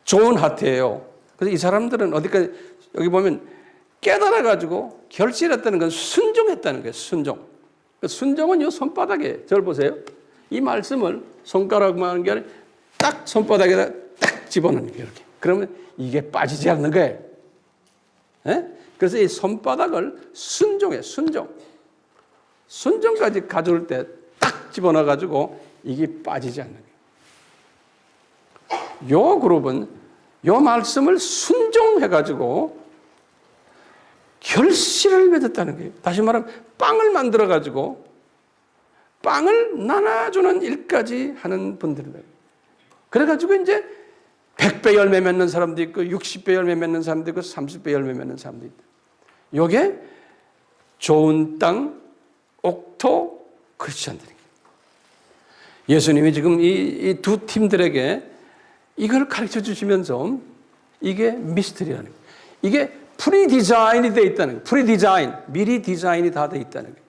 좋은 하트예요. 그래서 이 사람들은 어디까지 여기 보면 깨달아가지고 결실했다는 건 순종했다는 거예요. 순종. 순종은 이 손바닥에 저를 보세요. 이 말씀을 손가락만 하는 게 아니라 딱 손바닥에다 딱 집어넣는 거예요. 이렇게. 그러면 이게 빠지지 않는 거예요. 네? 그래서 이 손바닥을 순종해. 순종까지 가져올 때 딱 집어넣어가지고 이게 빠지지 않는 거예요. 요 그룹은 요 말씀을 순종해가지고 결실을 맺었다는 거예요. 다시 말하면 빵을 만들어가지고 빵을 나눠주는 일까지 하는 분들이다. 그래가지고 이제 100배 열매 맺는 사람도 있고 60배 열매 맺는 사람도 있고 30배 열매 맺는 사람도 있다. 요게 좋은 땅 옥토 크리스천들이에요. 예수님이 지금 이 두 팀들에게 이걸 가르쳐 주시면서 이게 미스터리라는 거예요. 이게 프리디자인이 되어 있다는 거예요. 프리디자인, 미리 디자인이 다 되어 있다는 거예요.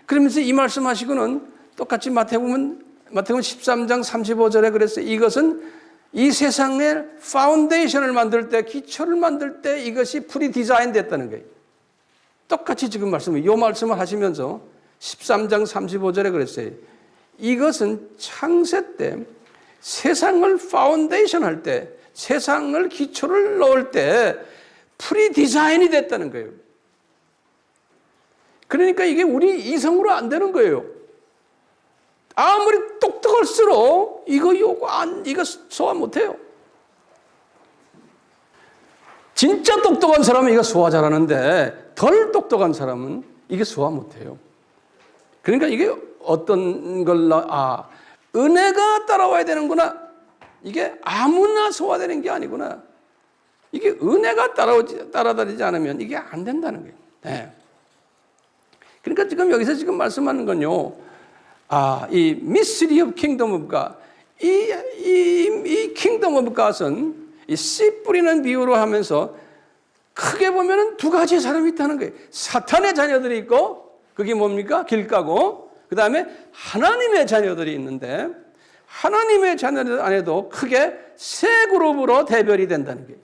그러면서 이 말씀하시고는 똑같이 마태복음 13장 35절에 그랬어요. 이것은 이 세상의 파운데이션을 만들 때, 기초를 만들 때 이것이 프리디자인 됐다는 거예요. 똑같이 지금 이 말씀을 하시면서 13장 35절에 그랬어요. 이것은 창세 때 세상을 파운데이션 할 때, 세상을 기초를 넣을 때 프리디자인이 됐다는 거예요. 그러니까 이게 우리 이성으로 안 되는 거예요. 아무리 똑똑할수록 이거 소화 못해요. 진짜 똑똑한 사람은 이거 소화 잘하는데 덜 똑똑한 사람은 이게 소화 못해요. 그러니까 이게 어떤 은혜가 따라와야 되는구나. 이게 아무나 소화되는 게 아니구나. 이게 은혜가 따라다니지 않으면 이게 안 된다는 거예요. 네. 그러니까 지금 여기서 말씀하는 건요. 이 mystery of kingdom of God. 이 kingdom of God은 이 씨 뿌리는 비유로 하면서 크게 보면은 두 가지의 사람이 있다는 거예요. 사탄의 자녀들이 있고, 그게 뭡니까? 길가고, 그 다음에 하나님의 자녀들이 있는데, 하나님의 자녀들 안에도 크게 세 그룹으로 대별이 된다는 거예요.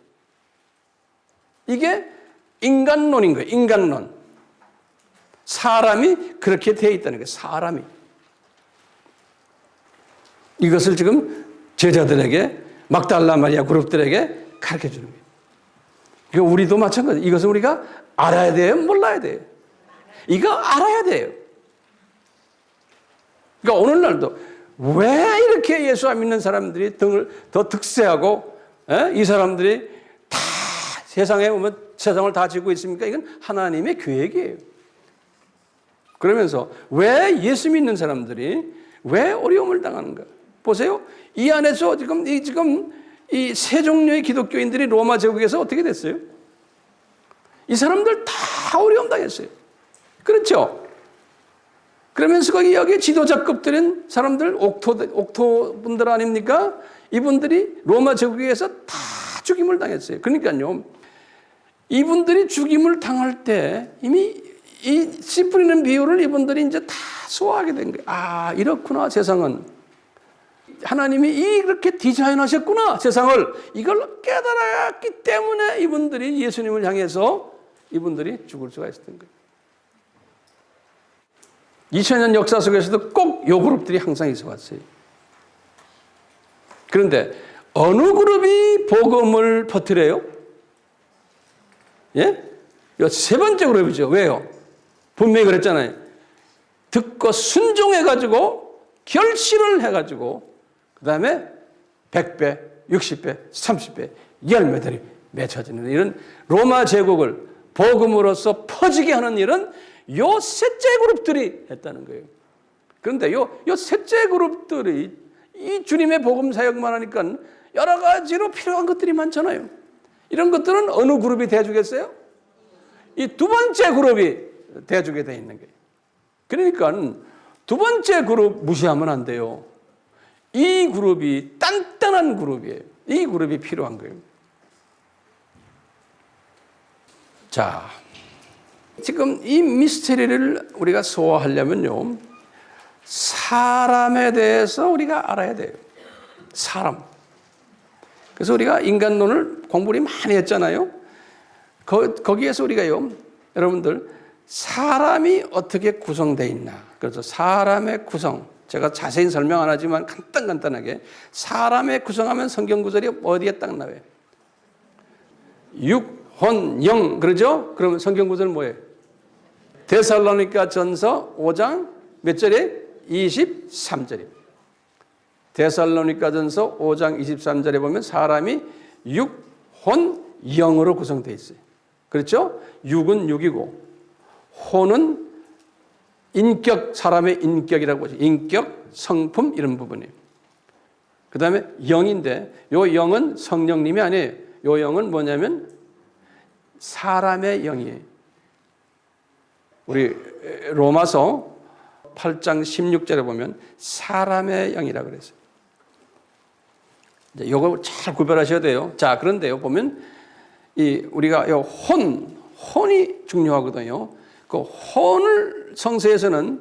이게 인간론인 거예요. 인간론. 사람이 그렇게 되어 있다는 거예요. 사람이. 이것을 지금 제자들에게, 막달라 마리아 그룹들에게 가르쳐 주는 거예요. 그러니까 우리도 마찬가지. 이것은 우리가 알아야 돼요? 몰라야 돼요? 이거 알아야 돼요. 그러니까 오늘날도 왜 이렇게 예수 안 믿는 사람들이 등을 더 득세하고, 이 사람들이 다 세상에 오면 세상을 다 지고 있습니까? 이건 하나님의 계획이에요. 그러면서 왜 예수 믿는 사람들이 왜 어려움을 당하는가? 보세요. 이 안에서 지금 이 세 종류의 기독교인들이 로마 제국에서 어떻게 됐어요? 이 사람들 다 어려움 당했어요. 그렇죠? 그러면서 여기 지도자급들인 사람들, 옥토 분들 아닙니까? 이분들이 로마 제국에서 다 죽임을 당했어요. 그러니까요, 이분들이 죽임을 당할 때 이미 이 씨 뿌리는 비유를 이분들이 이제 다 소화하게 된 거예요. 아, 이렇구나, 세상은. 하나님이 이렇게 디자인하셨구나, 세상을. 이걸 깨달았기 때문에 이분들이 예수님을 향해서 이분들이 죽을 수가 있었던 거예요. 2000년 역사 속에서도 꼭 요 그룹들이 항상 있어 왔어요. 그런데 어느 그룹이 복음을 퍼뜨려요? 예? 요 세 번째 그룹이죠. 왜요? 분명히 그랬잖아요. 듣고 순종해가지고 결실을 해가지고 그 다음에 100배, 60배, 30배 열매들이 맺혀지는 이런 로마 제국을 복음으로써 퍼지게 하는 일은 요 셋째 그룹들이 했다는 거예요. 그런데 요 셋째 그룹들이 이 주님의 복음 사역만 하니까 여러 가지로 필요한 것들이 많잖아요. 이런 것들은 어느 그룹이 대주겠어요? 이 두 번째 그룹이 대주게 돼 있는 거예요. 그러니까 두 번째 그룹 무시하면 안 돼요. 이 그룹이 단단한 그룹이에요. 이 그룹이 필요한 거예요. 자, 지금 이 미스터리를 우리가 소화하려면요, 사람에 대해서 우리가 알아야 돼요. 사람. 그래서 우리가 인간론을 공부를 많이 했잖아요. 거기에서 우리가요, 여러분들, 사람이 어떻게 구성되어 있나. 그래서 사람의 구성. 제가 자세히 설명 안 하지만 간단하게 사람의 구성하면 성경 구절이 어디에 딱 나와요? 육, 혼, 영. 그러죠? 그러면 성경 구절은 뭐예요? 데살로니가 전서 5장 몇 절에? 23절입니다. 데살로니가 전서 5장 23절에 보면 사람이 육, 혼, 영으로 구성되어 있어요. 그렇죠? 육은 육이고 혼은 인격, 사람의 인격이라고 하죠. 인격, 성품 이런 부분이에요. 그 다음에 영인데 요 영은 성령님이 아니에요. 요 영은 뭐냐면 사람의 영이에요. 우리 로마서 8장 16절에 보면 사람의 영이라고 그랬어요. 이제 요거 잘 구별하셔야 돼요. 자, 그런데요, 보면 우리가 요 혼이 중요하거든요. 그 혼을 성서에서는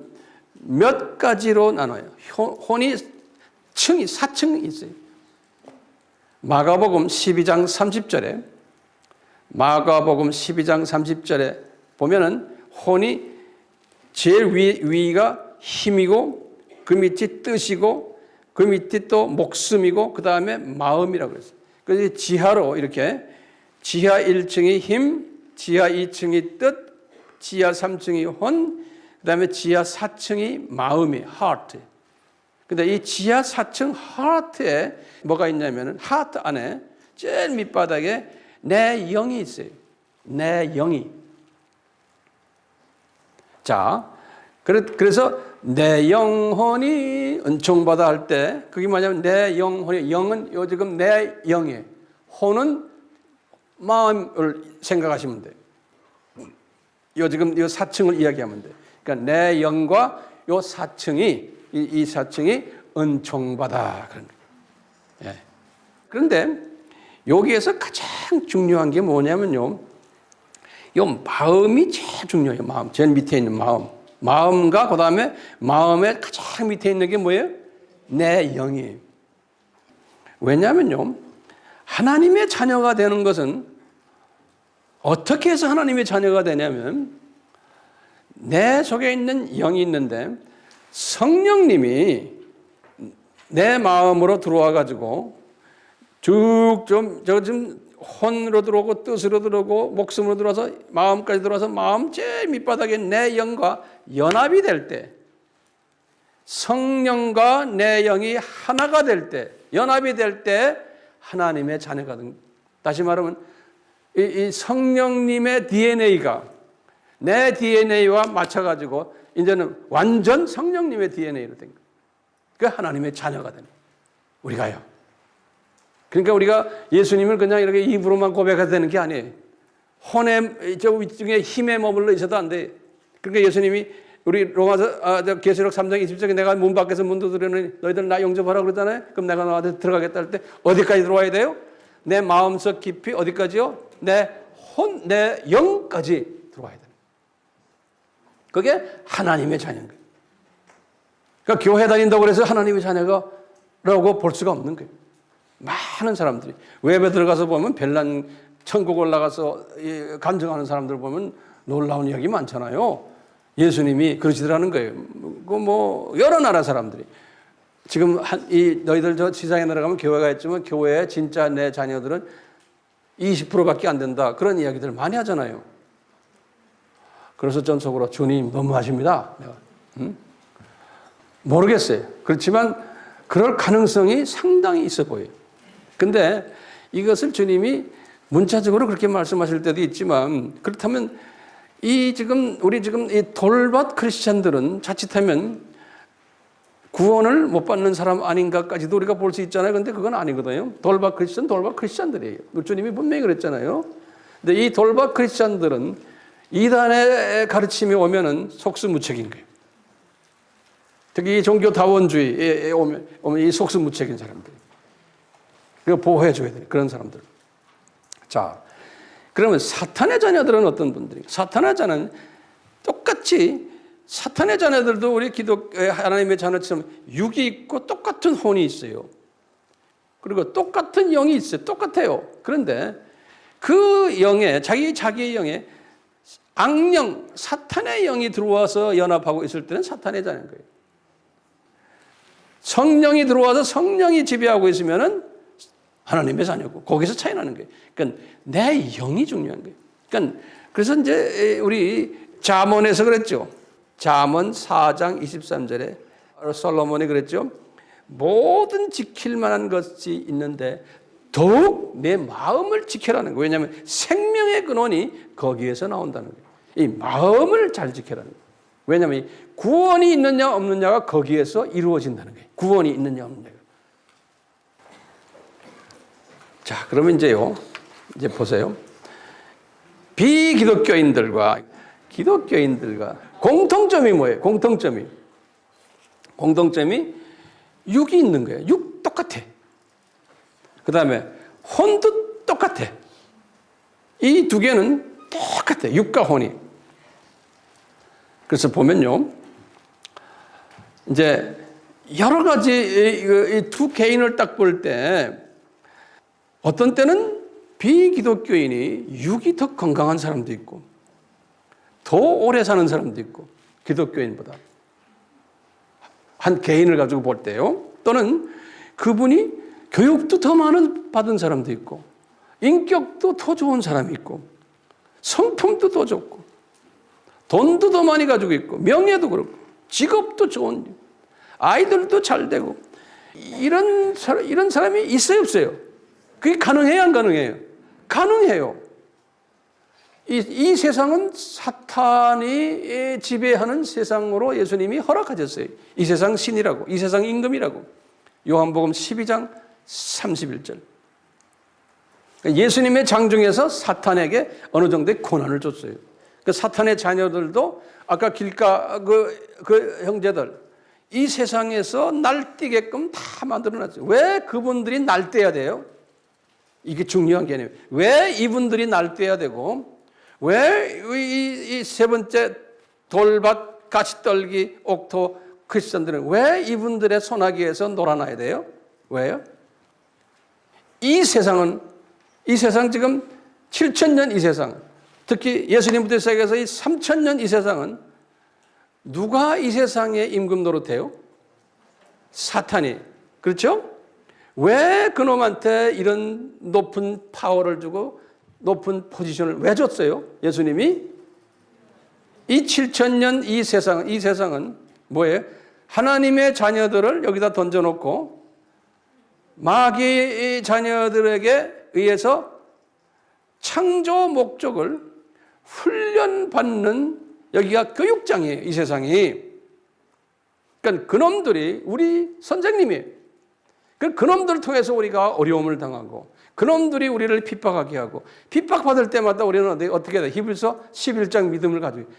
몇 가지로 나눠요. 혼이 사층이 있어요. 마가복음 12장 30절에 보면은 혼이 제일 위가 힘이고 그 밑이 뜻이고 그 밑이 또 목숨이고 그 다음에 마음이라고 그랬어요. 그래서 지하로 이렇게 지하 1층이 힘, 지하 2층이 뜻, 지하 3층이 혼, 그 다음에 지하 4층이 마음이 heart. 근데 이 지하 4층 heart에 뭐가 있냐면은 heart 안에 제일 밑바닥에 내 영이 있어요. 내 영이. 자, 그래서 내 영혼이 은총받아 할 때 그게 뭐냐면 내 영혼이, 영은 요 지금 내 영이에요. 혼은 마음을 생각하시면 돼요. 요 지금 요 4층을 이야기하면 돼요. 그러니까 내 영과 요 4층이 이 4층이 은총받아 그런 거예요. 예. 그런데 여기에서 가장 중요한 게 뭐냐면요. 요 마음이 제일 중요해요. 마음. 제일 밑에 있는 마음. 마음과 그다음에 마음의 가장 밑에 있는 게 뭐예요? 내 영이에요. 왜냐면요. 하나님의 자녀가 되는 것은 어떻게 해서 하나님의 자녀가 되냐면 내 속에 있는 영이 있는데 성령님이 내 마음으로 들어와 가지고 쭉 좀 혼으로 들어오고 뜻으로 들어오고 목숨으로 들어와서 마음까지 들어와서 마음 제일 밑바닥에 내 영과 연합이 될 때 성령과 내 영이 하나가 될 때 연합이 될 때 하나님의 자녀가 된. 다시 말하면 이 성령님의 DNA가 내 DNA와 맞춰가지고 이제는 완전 성령님의 DNA로 된 거예요. 그 하나님의 자녀가 되는 거예요. 우리가요. 그러니까 우리가 예수님을 그냥 이렇게 입으로만 고백해야 되는 게 아니에요. 혼의 저 위중에 힘에 머물러 있어도 안 돼. 그러니까 예수님이 우리 로마서 계시록 3장 20절에 내가 문 밖에서 문 두드려니 너희들 나 영접하라 그러잖아요. 그럼 내가 너한테 들어가겠다 할 때 어디까지 들어와야 돼요? 내 마음속 깊이 어디까지요? 내 혼, 내 영까지 들어와야 돼요. 그게 하나님의 자녀인 거예요. 그러니까 교회 다닌다고 해서 하나님의 자녀가라고 볼 수가 없는 거예요. 많은 사람들이 웹에 들어가서 보면 별난 천국 올라가서 간증하는 사람들 보면 놀라운 이야기 많잖아요. 예수님이 그러시더라는 거예요. 뭐 여러 나라 사람들이 지금 너희들 저 시장에 내려가면 교회가 있지만 교회에 진짜 내 자녀들은 20%밖에 안 된다. 그런 이야기들 많이 하잖아요. 그래서 전 속으로 주님 너무하십니다. 모르겠어요. 그렇지만 그럴 가능성이 상당히 있어 보여요. 근데 이것을 주님이 문자적으로 그렇게 말씀하실 때도 있지만 그렇다면 우리 지금 이 돌밭 크리스찬들은 자칫하면 구원을 못 받는 사람 아닌가까지도 우리가 볼 수 있잖아요. 근데 그건 아니거든요. 돌밭 크리스찬들이에요. 주님이 분명히 그랬잖아요. 근데 이 돌밭 크리스찬들은 이단의 가르침이 오면은 속수무책인 거예요. 특히 이 종교다원주의에 오면 이 속수무책인 사람들. 그거 보호해줘야 돼요. 그런 사람들. 자, 그러면 사탄의 자녀들은 어떤 분들이? 사탄의 자녀는 똑같이 사탄의 자녀들도 우리 하나님의 자녀처럼 육이 있고 똑같은 혼이 있어요. 그리고 똑같은 영이 있어요. 똑같아요. 그런데 그 영에 자기의 영에 악령, 사탄의 영이 들어와서 연합하고 있을 때는 사탄의 자녀인 거예요. 성령이 들어와서 성령이 지배하고 있으면은 하나님의 자녀고 거기서 차이 나는 거예요. 그러니까 내 영이 중요한 거예요. 그러니까 그래서 이제 우리 잠언에서 그랬죠. 잠언 4장 23절에 솔로몬이 그랬죠. 모든 지킬 만한 것이 있는데 더욱 내 마음을 지켜라는 거예요. 왜냐하면 생명의 근원이 거기에서 나온다는 거예요. 이 마음을 잘 지켜라는 거예요. 왜냐하면 구원이 있느냐 없느냐가 거기에서 이루어진다는 거예요. 구원이 있느냐 없느냐가. 자, 그러면 이제 보세요. 비기독교인들과 기독교인들과 공통점이 뭐예요? 공통점이 육이 있는 거예요. 육 똑같아. 그 다음에 혼도 똑같아. 이 두 개는 똑같아. 육과 혼이. 그래서 보면요. 이제 여러 가지 이 두 개인을 딱 볼 때 어떤 때는 비기독교인이 육이 더 건강한 사람도 있고 더 오래 사는 사람도 있고 기독교인보다 한 개인을 가지고 볼 때요. 또는 그분이 교육도 더 많은 받은 사람도 있고 인격도 더 좋은 사람이 있고 성품도 더 좋고 돈도 더 많이 가지고 있고 명예도 그렇고 직업도 좋은 아이들도 잘 되고 이런 사람이 있어요 없어요? 그게 가능해요 안 가능해요? 가능해요. 이 세상은 사탄이 지배하는 세상으로 예수님이 허락하셨어요. 이 세상 신이라고, 이 세상 임금이라고. 요한복음 12장 31절. 예수님의 장중에서 사탄에게 어느 정도의 권한을 줬어요. 그 사탄의 자녀들도 아까 길가 그 형제들 이 세상에서 날뛰게끔 다 만들어놨어요. 왜 그분들이 날뛰어야 돼요? 이게 중요한 개념이에요. 왜 이분들이 날뛰어야 되고 왜 이 세 번째 돌밭, 가시떨기, 옥토 크리스천들은 왜 이분들의 소나기에서 놀아나야 돼요? 왜요? 이 세상 지금 7,000년 이 세상, 특히 예수님부터 시작해서 이 3,000년 이 세상은 누가 이 세상에 임금 노릇해요? 사탄이. 그렇죠? 왜 그놈한테 이런 높은 파워를 주고 높은 포지션을 왜 줬어요? 예수님이 이 7,000년 이 세상은 뭐예요? 하나님의 자녀들을 여기다 던져놓고 마귀의 자녀들에게 의해서 창조 목적을 훈련받는 여기가 교육장이에요, 이 세상이. 그러니까 그놈들이 우리 선생님이에요. 그놈들을 통해서 우리가 어려움을 당하고 그놈들이 우리를 핍박하게 하고 핍박받을 때마다 우리는 어떻게 해야 돼? 히브리서 11장 믿음을 가지고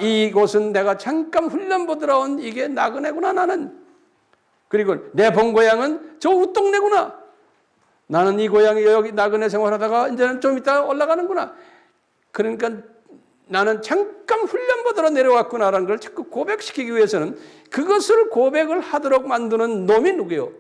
이곳은 내가 잠깐 훈련받으러 온 이게 나그네구나 나는. 그리고 내 본 고향은 저 웃동네구나. 나는 이 고향에 여기 나그네 생활하다가 이제는 좀 이따 올라가는구나. 그러니까 나는 잠깐 훈련받으러 내려왔구나라는 걸 자꾸 고백시키기 위해서는 그것을 고백을 하도록 만드는 놈이 누구예요?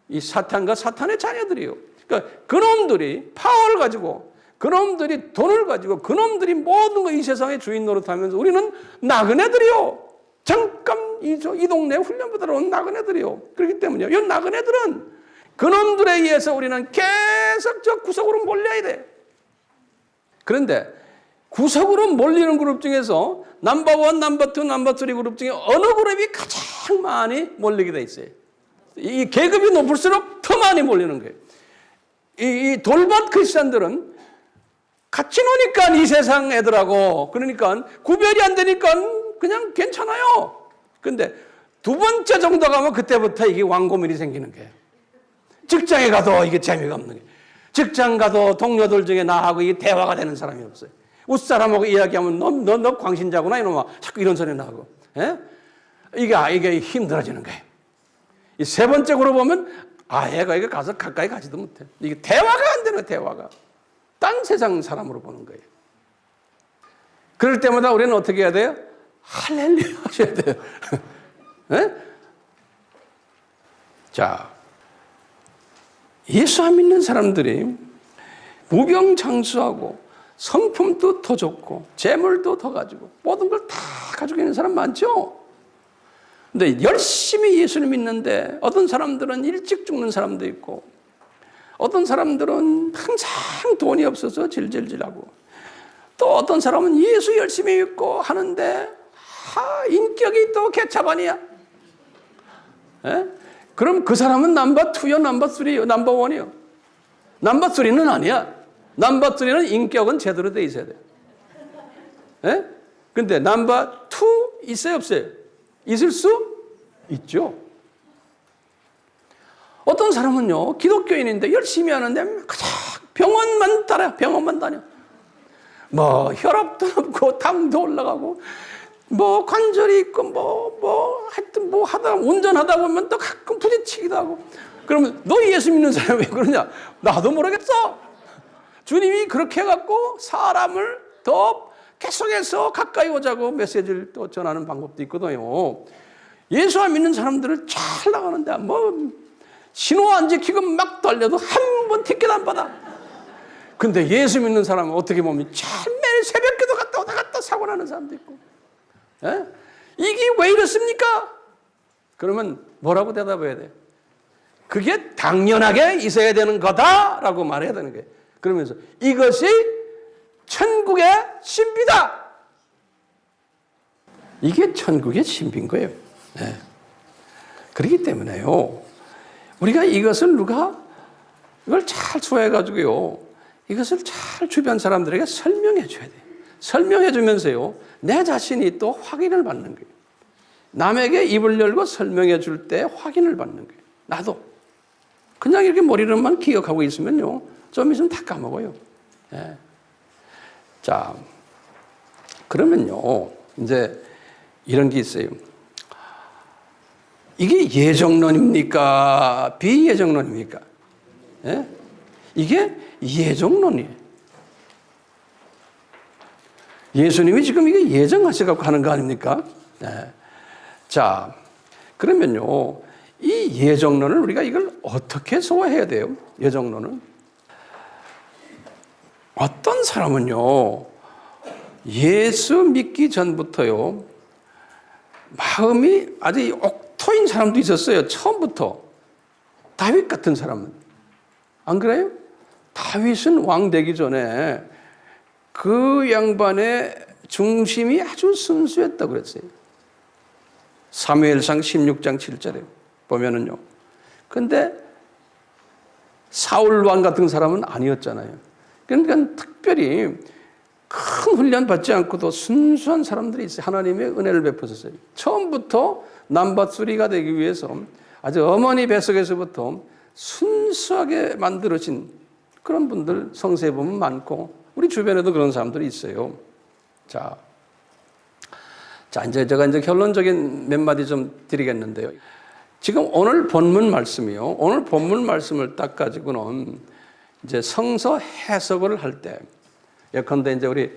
이 사탄과 사탄의 자녀들이에요. 그러니까 그놈들이 파워를 가지고 그놈들이 돈을 가지고 그놈들이 모든 거 이 세상의 주인 노릇하면서 우리는 나그네들이요. 잠깐 이 동네에 훈련받으러 온 나그네들이요. 그렇기 때문에요. 이 나그네들은 그놈들에 의해서 우리는 계속 저 구석으로 몰려야 돼. 그런데 구석으로 몰리는 그룹 중에서 넘버1, 넘버2, 넘버3 그룹 중에 어느 그룹이 가장 많이 몰리게 돼 있어요. 이 계급이 높을수록 더 많이 몰리는 거예요. 이 돌밭 크리스천들은 같이 노니까 이 세상 애들하고 그러니까 구별이 안 되니까 그냥 괜찮아요. 근데 두 번째 정도 가면 그때부터 이게 왕고민이 생기는 거예요. 직장에 가도 이게 재미가 없는 거예요. 직장 가도 동료들 중에 나하고 이게 대화가 되는 사람이 없어요. 웃사람하고 이야기하면 너 광신자구나 이놈아. 자꾸 이런 소리 나고. 예? 이게 힘들어지는 거예요. 이 세 번째 그룹 보면 얘가 이거 가서 가까이 가지도 못해. 이게 대화가 안 되는 대화가. 딴 세상 사람으로 보는 거예요. 그럴 때마다 우리는 어떻게 해야 돼요? 할렐루야 하셔야 돼요. 예? 자, 예수 안 믿는 사람들이 무병장수하고 성품도 더 좋고 재물도 더 가지고 모든 걸 다 가지고 있는 사람 많죠? 근데 열심히 예수를 믿는데 어떤 사람들은 일찍 죽는 사람도 있고 어떤 사람들은 항상 돈이 없어서 질질질하고 또 어떤 사람은 예수 열심히 믿고 하는데 인격이 또 개차반이야. 예? 그럼 그 사람은 넘버2요, 넘버3요, 넘버1이요. 넘버3는 아니야. 넘버3는 인격은 제대로 돼 있어야 돼. 예? 근데 넘버2 있어요, 없어요? 있을 수 있죠. 어떤 사람은요, 기독교인인데 열심히 하는데 병원만 다녀. 뭐 혈압도 높고 당도 올라가고 뭐 관절이 있고 하여튼 하다가 운전하다 보면 또 가끔 부딪히기도 하고. 그러면 너 예수 믿는 사람이 왜 그러냐? 나도 모르겠어. 주님이 그렇게 해갖고 사람을 더 계속해서 가까이 오자고 메시지를 또 전하는 방법도 있거든요. 예수 안 믿는 사람들을 잘 나가는데 신호 안 지키고 막 달려도 한 번 티켓 안 받아. 근데 예수 믿는 사람은 어떻게 보면 참 매일 새벽기도 갔다 사고 나는 사람도 있고. 예? 이게 왜 이렇습니까? 그러면 뭐라고 대답해야 돼? 그게 당연하게 있어야 되는 거다라고 말해야 되는 거예요. 그러면서 이것이 천국의 신비다. 이게 천국의 신비인 거예요. 네. 그렇기 때문에요. 우리가 이걸 잘 소화해가지고요. 이것을 잘 주변 사람들에게 설명해 줘야 돼요. 설명해 주면서요. 내 자신이 또 확인을 받는 거예요. 남에게 입을 열고 설명해 줄 때 확인을 받는 거예요. 나도. 그냥 이렇게 머리로만 기억하고 있으면요. 좀 있으면 다 까먹어요. 네. 자, 그러면요. 이제 이런 게 있어요. 이게 예정론입니까? 비예정론입니까? 네? 이게 예정론이에요. 예수님이 지금 이게 예정하셔갖고 하는 거 아닙니까? 네. 자, 그러면요. 이 예정론을 우리가 이걸 어떻게 소화해야 돼요? 예정론은. 어떤 사람은요. 예수 믿기 전부터요. 마음이 아주 옥토인 사람도 있었어요. 처음부터. 다윗 같은 사람은. 안 그래요? 다윗은 왕 되기 전에 그 양반의 중심이 아주 순수했다고 그랬어요. 사무엘상 16장 7절에 보면은요. 근데 사울 왕 같은 사람은 아니었잖아요. 그러니까 특별히 큰 훈련 받지 않고도 순수한 사람들이 있어요. 하나님의 은혜를 베푸셨어요. 처음부터 넘버 3가 되기 위해서 아주 어머니 뱃속에서부터 순수하게 만들어진 그런 분들 성서에 보면 많고 우리 주변에도 그런 사람들이 있어요. 자, 이제 제가 결론적인 몇 마디 좀 드리겠는데요. 지금 오늘 본문 말씀이요. 오늘 본문 말씀을 딱 가지고는 이제 성서 해석을 할 때, 예컨대 이제 우리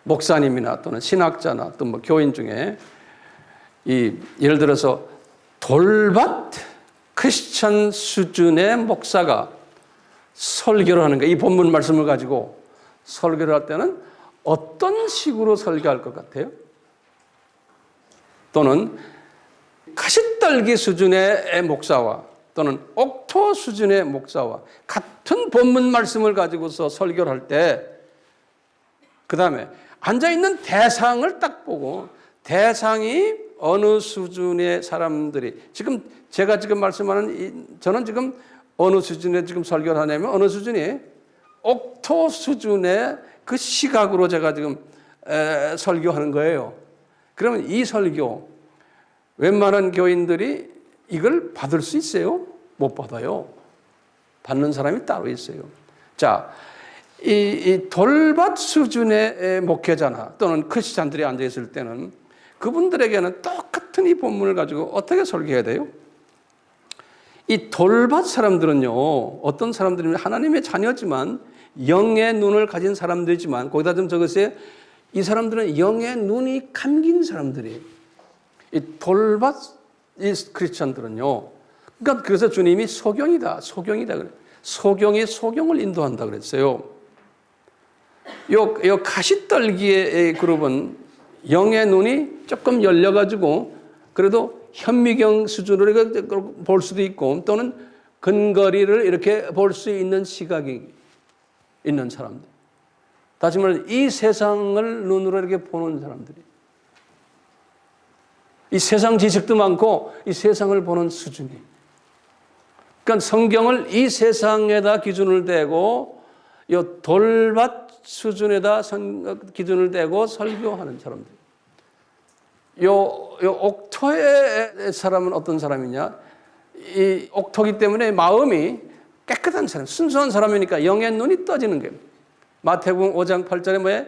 목사님이나 또는 신학자나 또 교인 중에 예를 들어서 돌밭 크리스천 수준의 목사가 설교를 하는 거예요. 이 본문 말씀을 가지고 설교를 할 때는 어떤 식으로 설교할 것 같아요? 또는 가시떨기 수준의 목사와 또는 옥토 수준의 목사와 같은 본문 말씀을 가지고서 설교를 할 때, 그 다음에 앉아있는 대상을 딱 보고 대상이 어느 수준의 사람들이, 지금 제가 지금 말씀하는 저는 지금 어느 수준에 지금 설교를 하냐면 어느 수준이 옥토 수준의 그 시각으로 제가 지금 설교하는 거예요. 그러면 이 설교 웬만한 교인들이 이걸 받을 수 있어요? 못 받아요. 받는 사람이 따로 있어요. 자, 이 돌밭 수준의 목회자나 또는 크리스찬들이 앉아있을 때는 그분들에게는 똑같은 이 본문을 가지고 어떻게 설교해야 돼요? 이 돌밭 사람들은요, 어떤 사람들이면 하나님의 자녀지만 영의 눈을 가진 사람들이지만 거기다 좀 적으세요. 이 사람들은 영의 눈이 감긴 사람들이에요. 이 돌밭 이 크리스찬들은요. 그러니까 그래서 주님이 소경이다 그래. 소경이 소경을 인도한다 그랬어요. 요 가시떨기의 그룹은 영의 눈이 조금 열려가지고 그래도 현미경 수준으로 볼 수도 있고 또는 근거리를 이렇게 볼 수 있는 시각이 있는 사람들. 다시 말해 이 세상을 눈으로 이렇게 보는 사람들이. 이 세상 지식도 많고 이 세상을 보는 수준이. 그러니까 성경을 이 세상에다 기준을 대고 이 돌밭 수준에다 기준을 대고 설교하는 사람들. 요 옥토의 사람은 어떤 사람이냐? 이 옥토기 때문에 마음이 깨끗한 사람, 순수한 사람이니까 영의 눈이 떠지는 거예요. 마태복음 5장 8절에 뭐예요?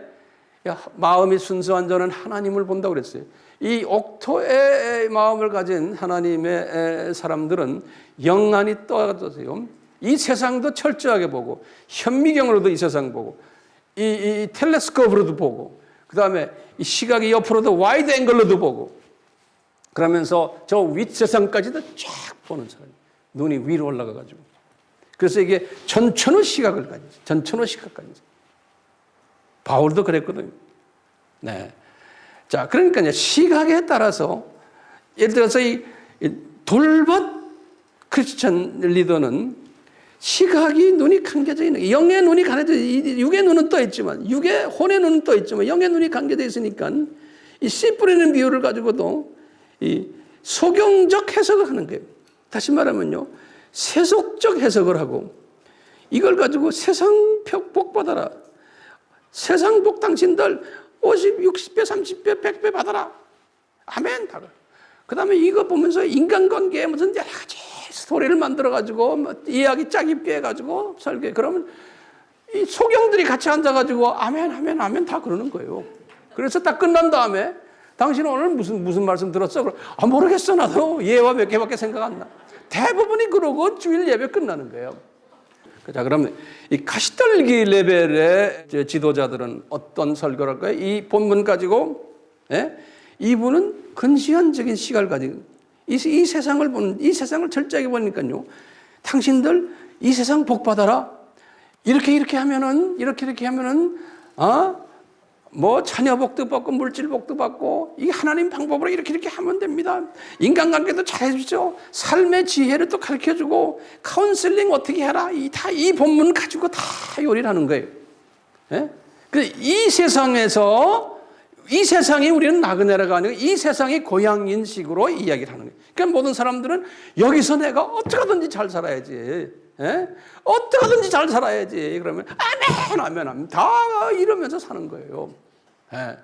마음이 순수한 자는 하나님을 본다고 그랬어요. 이 옥토의 마음을 가진 하나님의 사람들은 영안이 떠져서요. 이 세상도 철저하게 보고 현미경으로도 이 세상 보고 이 텔레스코프로도 보고 그 다음에 이 시각이 옆으로도 와이드 앵글로도 보고 그러면서 저 윗세상까지도 쫙 보는 사람이 눈이 위로 올라가가지고 그래서 이게 전천후 시각을 가지죠. 전천후 시각까지. 바울도 그랬거든요. 네. 자, 그러니까 시각에 따라서 예를 들어서 이 돌밭 크리스천 리더는 시각이 눈이 감겨져 있는 영의 눈이 가려져 육의 눈은 떠 있지만 육의 혼의 눈은 떠 있지만 영의 눈이 감겨져 있으니까 이 씨 뿌리는 비유를 가지고도 이 소경적 해석을 하는 거예요. 다시 말하면요, 세속적 해석을 하고 이걸 가지고 세상 복 받아라. 세상 복 당신들 50, 60배, 30배, 100배 받아라. 아멘. 그 다음에 이거 보면서 인간관계에 무슨 여러 가지 스토리를 만들어가지고 이야기 짜깁게 해가지고 설계. 그러면 이 소경들이 같이 앉아가지고 아멘, 아멘, 아멘 다 그러는 거예요. 그래서 딱 끝난 다음에 당신은 오늘 무슨 말씀 들었어? 모르겠어. 나도 예화 몇 개밖에 생각 안 나. 대부분이 그러고 주일 예배 끝나는 거예요. 자, 그러면 이 가시떨기 레벨의 지도자들은 어떤 설교를 할까요? 이 본문 가지고, 예? 이분은 근시안적인 시각을 가지고, 이 세상을 보는, 이 세상을 철저하게 보니까요, 당신들 이 세상 복 받아라. 이렇게 하면은, 뭐 자녀복도 받고 물질복도 받고 이 하나님 방법으로 이렇게 하면 됩니다. 인간관계도 잘해주죠. 삶의 지혜를 또 가르쳐주고 카운슬링 어떻게 해라. 이 본문 가지고 다 요리를 하는 거예요. 예? 이 세상에서 이 세상이 우리는 나그네라가 아니고 이 세상이 고향인식으로 이야기를 하는 거예요. 그러니까 모든 사람들은 여기서 내가 어떻게든지 잘 살아야지. 예? 어떻게든지 잘 살아야지. 그러면 아멘 다 이러면서 사는 거예요. 예.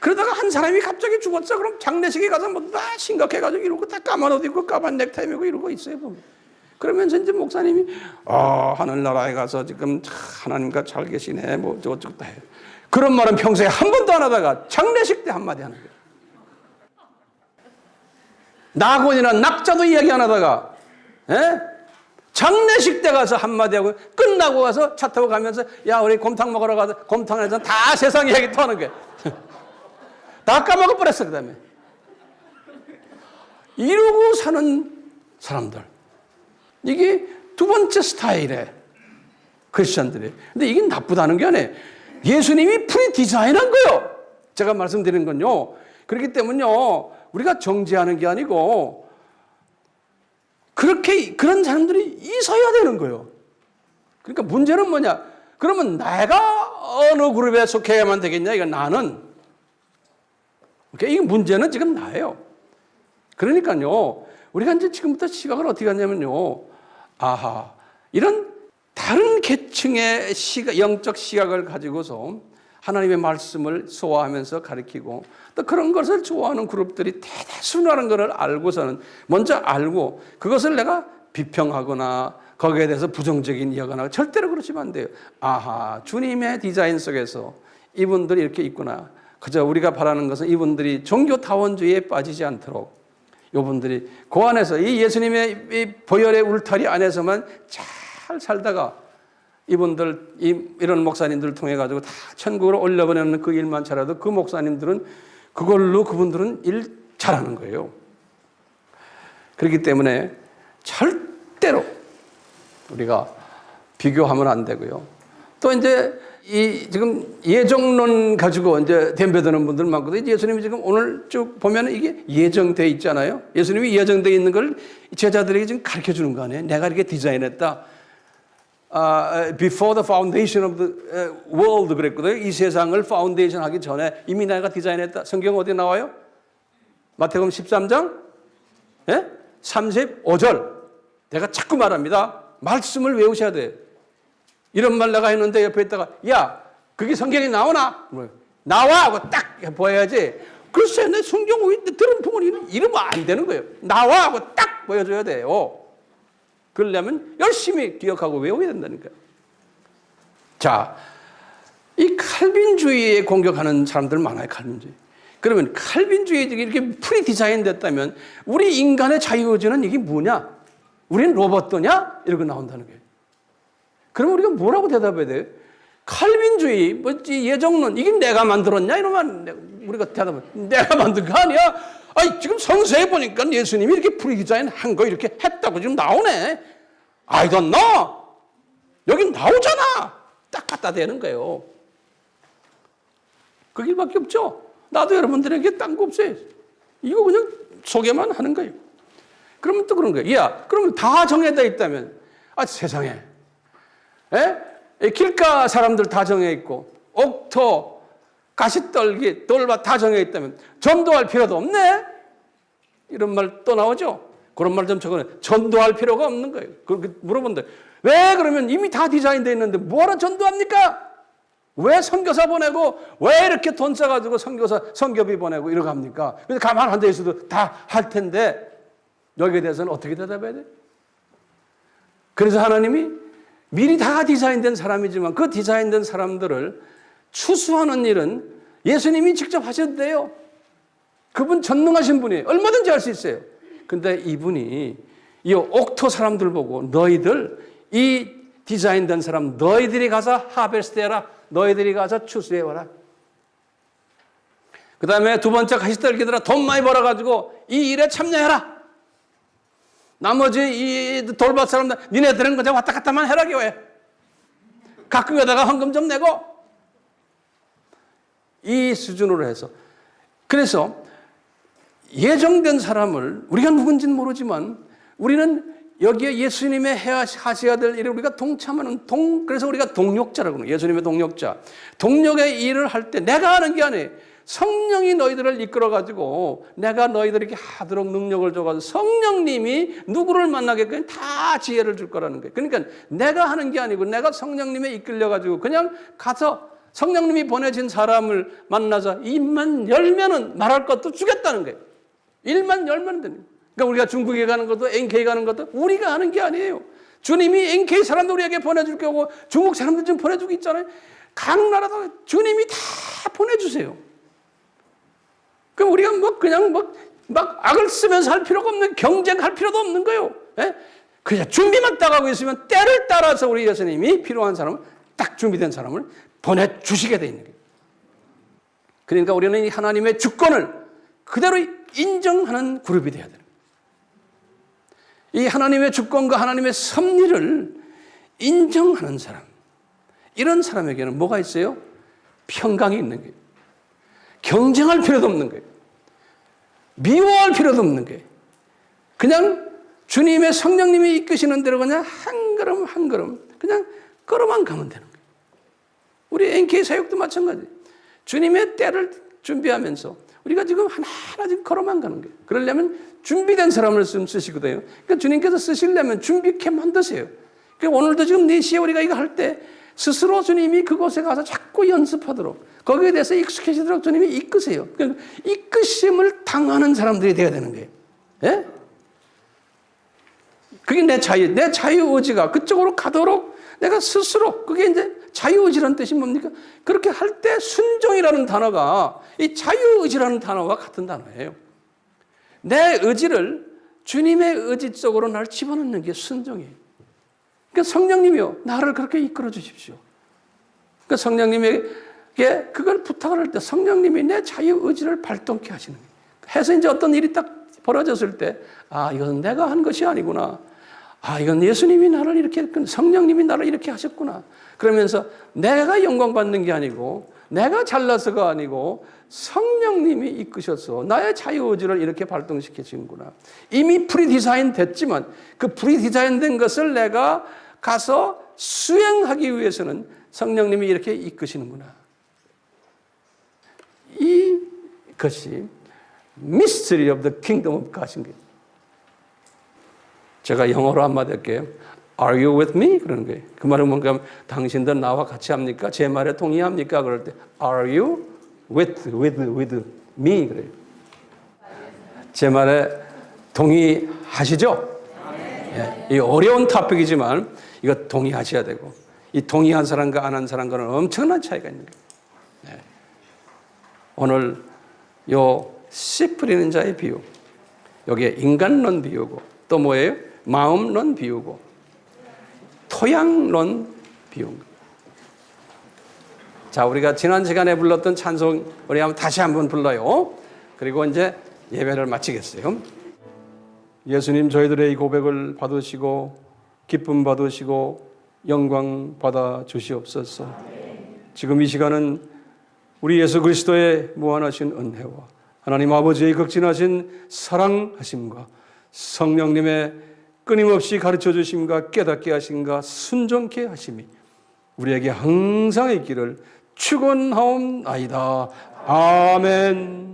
그러다가 한 사람이 갑자기 죽었어. 그럼 장례식에 가서 뭐 다 심각해가지고 이러고 다 까만 옷 입고 까만 넥타이 메고 이러고 있어요. 보면. 그러면서 이제 목사님이 하늘나라에 가서 지금 하나님과 잘 계시네. 뭐 어쩌고 다 해요. 그런 말은 평소에 한 번도 안 하다가 장례식 때 한마디 하는 거예요. 낙원이나 낙자도 이야기 안 하다가 장례식 때 가서 한마디 하고 끝나고 가서 차 타고 가면서 야 우리 곰탕 먹으러 가서 곰탕에서 다 세상 이야기 또 하는 거예요. 다 까먹어 버렸어. 그 다음에 이러고 사는 사람들, 이게 두 번째 스타일의 크리스천들이에요. 근데 이게 나쁘다는 게 아니에요. 예수님이 프리디자인한 거예요. 제가 말씀드리는 건요. 그렇기 때문에요, 우리가 정죄하는 게 아니고 그런 사람들이 있어야 되는 거예요. 그러니까 문제는 뭐냐? 그러면 내가 어느 그룹에 속해야만 되겠냐? 이거 나는. 그러니까 이 문제는 지금 나예요. 그러니까요, 우리가 이제 지금부터 시각을 어떻게 하냐면요, 이런 다른 계층의 영적 시각을 가지고서 하나님의 말씀을 소화하면서 가르치고, 또 그런 것을 좋아하는 그룹들이 대다수라는 것을 알고서는, 먼저 알고 그것을 내가 비평하거나 거기에 대해서 부정적인 이야기하거나 절대로 그러시면 안 돼요. 주님의 디자인 속에서 이분들이 이렇게 있구나. 그저 우리가 바라는 것은 이분들이 종교타원주의에 빠지지 않도록, 이분들이 그 안에서 이 예수님의 이 보혈의 울타리 안에서만 잘 살다가 이분들, 이런 목사님들을 통해 가지고 다 천국으로 올려보내는 그 일만 잘해도 그 목사님들은 그걸로 그분들은 일 잘하는 거예요. 그렇기 때문에 절대로 우리가 비교하면 안 되고요. 또 이제 지금 예정론 가지고 이제 덤벼드는 분들 많거든요. 예수님이 지금 오늘 쭉 보면 이게 예정되어 있잖아요. 예수님이 예정되어 있는 걸 제자들에게 지금 가르쳐 주는 거 아니에요. 내가 이렇게 디자인했다. Before the foundation of the world 그랬거든요. 이 세상을 파운데이션 하기 전에 이미 내가 디자인했다. 성경 어디 나와요? 마태복음 13장 35절. 내가 자꾸 말합니다. 말씀을 외우셔야 돼요. 이런 말 내가 했는데 옆에 있다가 야 그게 성경에 나오나? 나와 하고 딱 보여야지. 글쎄 내 성경 들은 부모님 이러면 안 되는 거예요. 나와 하고 딱 보여줘야 돼요. 그러려면 열심히 기억하고 외워야 된다니까요. 자, 이 칼빈주의에 공격하는 사람들 많아요. 칼빈주의. 그러면 칼빈주의가 이렇게 프리디자인 됐다면 우리 인간의 자유의지는 이게 뭐냐? 우리는 로봇도냐? 이러고 나온다는 거예요. 그럼 우리가 뭐라고 대답해야 돼요? 칼빈주의, 예정론, 이게 내가 만들었냐? 이러면 우리가 대답하면 내가 만든 거 아니야? 지금 성서에 보니까 예수님이 이렇게 프리디자인 한 거 이렇게 했다고 지금 나오네. I don't know. 여기 나오잖아. 딱 갖다 대는 거예요. 그 길밖에 없죠. 나도 여러분들에게 딴 거 없어요. 이거 그냥 소개만 하는 거예요. 그러면 또 그런 거예요. 야, 그러면 다 정해져 있다면, 세상에. 길가 사람들 다 정해 있고, 옥토, 가시떨기, 돌밭 다 정해 있다면, 전도할 필요도 없네? 이런 말 또 나오죠? 그런 말 좀 적어놔요. 전도할 필요가 없는 거예요. 그렇게 물어본다. 왜 그러면 이미 다 디자인되어 있는데 뭐하러 전도합니까? 왜 선교사 보내고, 왜 이렇게 돈 써가지고 선교비 보내고 이러고 합니까? 그래서 가만 앉아 있어도 다 할 텐데, 여기에 대해서는 어떻게 대답해야 돼? 그래서 하나님이 미리 다 디자인된 사람이지만 그 디자인된 사람들을 추수하는 일은 예수님이 직접 하셔도 돼요. 그분 전능하신 분이에요. 얼마든지 할 수 있어요. 근데 이분이 이 옥토 사람들 보고 너희들 이 디자인된 사람 너희들이 가서 하베스트 해라. 너희들이 가서 추수해와라. 그 다음에 두 번째 가시떨기들아 돈 많이 벌어가지고 이 일에 참여해라. 나머지 이 돌밭 사람들 니네들은 그냥 왔다 갔다만 해라 교회. 가끔 여다가 헌금 좀 내고 이 수준으로 해서. 그래서 예정된 사람을 우리가 누군지는 모르지만 우리는 여기에 예수님의 하셔야 될 일을 우리가 동참하는 그래서 우리가 동력자라고 해요. 예수님의 동력자. 동력의 일을 할 때 내가 하는 게 아니에요. 성령이 너희들을 이끌어가지고 내가 너희들에게 하도록 능력을 줘가지고 성령님이 누구를 만나게끔 다 지혜를 줄 거라는 거예요. 그러니까 내가 하는 게 아니고 내가 성령님에 이끌려가지고 그냥 가서 성령님이 보내신 사람을 만나서 입만 열면은 말할 것도 주겠다는 거예요. 입만 열면 되는 거예요. 그러니까 우리가 중국에 가는 것도 NK 가는 것도 우리가 하는 게 아니에요. 주님이 NK 사람들 우리에게 보내줄 거고 중국 사람들 좀 보내주고 있잖아요. 각 나라도 주님이 다 보내주세요. 그럼 우리가 그냥 악을 쓰면서 할 필요가 없는, 경쟁할 필요도 없는 거예요. 예? 그냥 준비만 딱 하고 있으면 때를 따라서 우리 예수님이 필요한 사람을, 딱 준비된 사람을 보내주시게 돼 있는 거예요. 그러니까 우리는 이 하나님의 주권을 그대로 인정하는 그룹이 되어야 돼요. 이 하나님의 주권과 하나님의 섭리를 인정하는 사람, 이런 사람에게는 뭐가 있어요? 평강이 있는 거예요. 경쟁할 필요도 없는 거예요. 미워할 필요도 없는 거예요. 그냥 주님의 성령님이 이끄시는 대로 그냥 한 걸음 한 걸음 그냥 걸어만 가면 되는 거예요. 우리 NK 사역도 마찬가지. 주님의 때를 준비하면서 우리가 지금 하나하나 지금 걸어만 가는 거예요. 그러려면 준비된 사람을 쓰시거든요. 그러니까 주님께서 쓰시려면 준비케 만드세요. 그러니까 오늘도 지금 4시에 우리가 이거 할 때 스스로 주님이 그곳에 가서 자꾸 연습하도록 거기에 대해서 익숙해지도록 주님이 이끄세요. 그러니까 이끄심을 당하는 사람들이 되어야 되는 거예요. 예? 그게 내 자유의지가 그쪽으로 가도록 내가 스스로, 그게 이제 자유의지라는 뜻이 뭡니까? 그렇게 할 때 순종이라는 단어가 이 자유의지라는 단어와 같은 단어예요. 내 의지를 주님의 의지 쪽으로 날 집어넣는 게 순종이에요. 그러니까 성령님이요, 나를 그렇게 이끌어 주십시오. 그러니까 성령님에게 그걸 부탁을 할 때 성령님이 내 자유의지를 발동케 하시는 거예요. 해서 이제 어떤 일이 딱 벌어졌을 때, 이것은 내가 한 것이 아니구나. 이건 예수님이 나를 이렇게, 성령님이 나를 이렇게 하셨구나. 그러면서 내가 영광 받는 게 아니고, 내가 잘나서가 아니고, 성령님이 이끄셔서 나의 자유의지를 이렇게 발동시켜 주는구나. 이미 프리디자인 됐지만, 그 프리디자인 된 것을 내가 가서 수행하기 위해서는 성령님이 이렇게 이끄시는구나. 이것이 mystery of the kingdom of God인 거예요. 제가 영어로 한마디 할게요. Are you with me? 그러는 거예요. 그 말은 뭔가 당신들 나와 같이 합니까? 제 말에 동의합니까? 그럴 때 Are you with me? 그래요. 제 말에 동의하시죠? 예, 이 어려운 토픽이지만 이거 동의하셔야 되고, 이 동의한 사람과 안 한 사람과는 엄청난 차이가 있는 거예요. 예. 오늘 요 씨 뿌리는 자의 비유, 여기에 인간론 비유고 또 뭐예요? 마음론 비유고 토양론 비유입니다. 자, 우리가 지난 시간에 불렀던 찬송 우리 한번 다시 한번 불러요. 그리고 이제 예배를 마치겠어요. 예수님, 저희들의 이 고백을 받으시고 기쁨 받으시고 영광 받아 주시옵소서. 지금 이 시간은 우리 예수 그리스도의 무한하신 은혜와 하나님 아버지의 극진하신 사랑하심과 성령님의 끊임없이 가르쳐 주심과 깨닫게 하심과 순종케 하심이 우리에게 항상 있기를 축원하옵나이다. 아멘.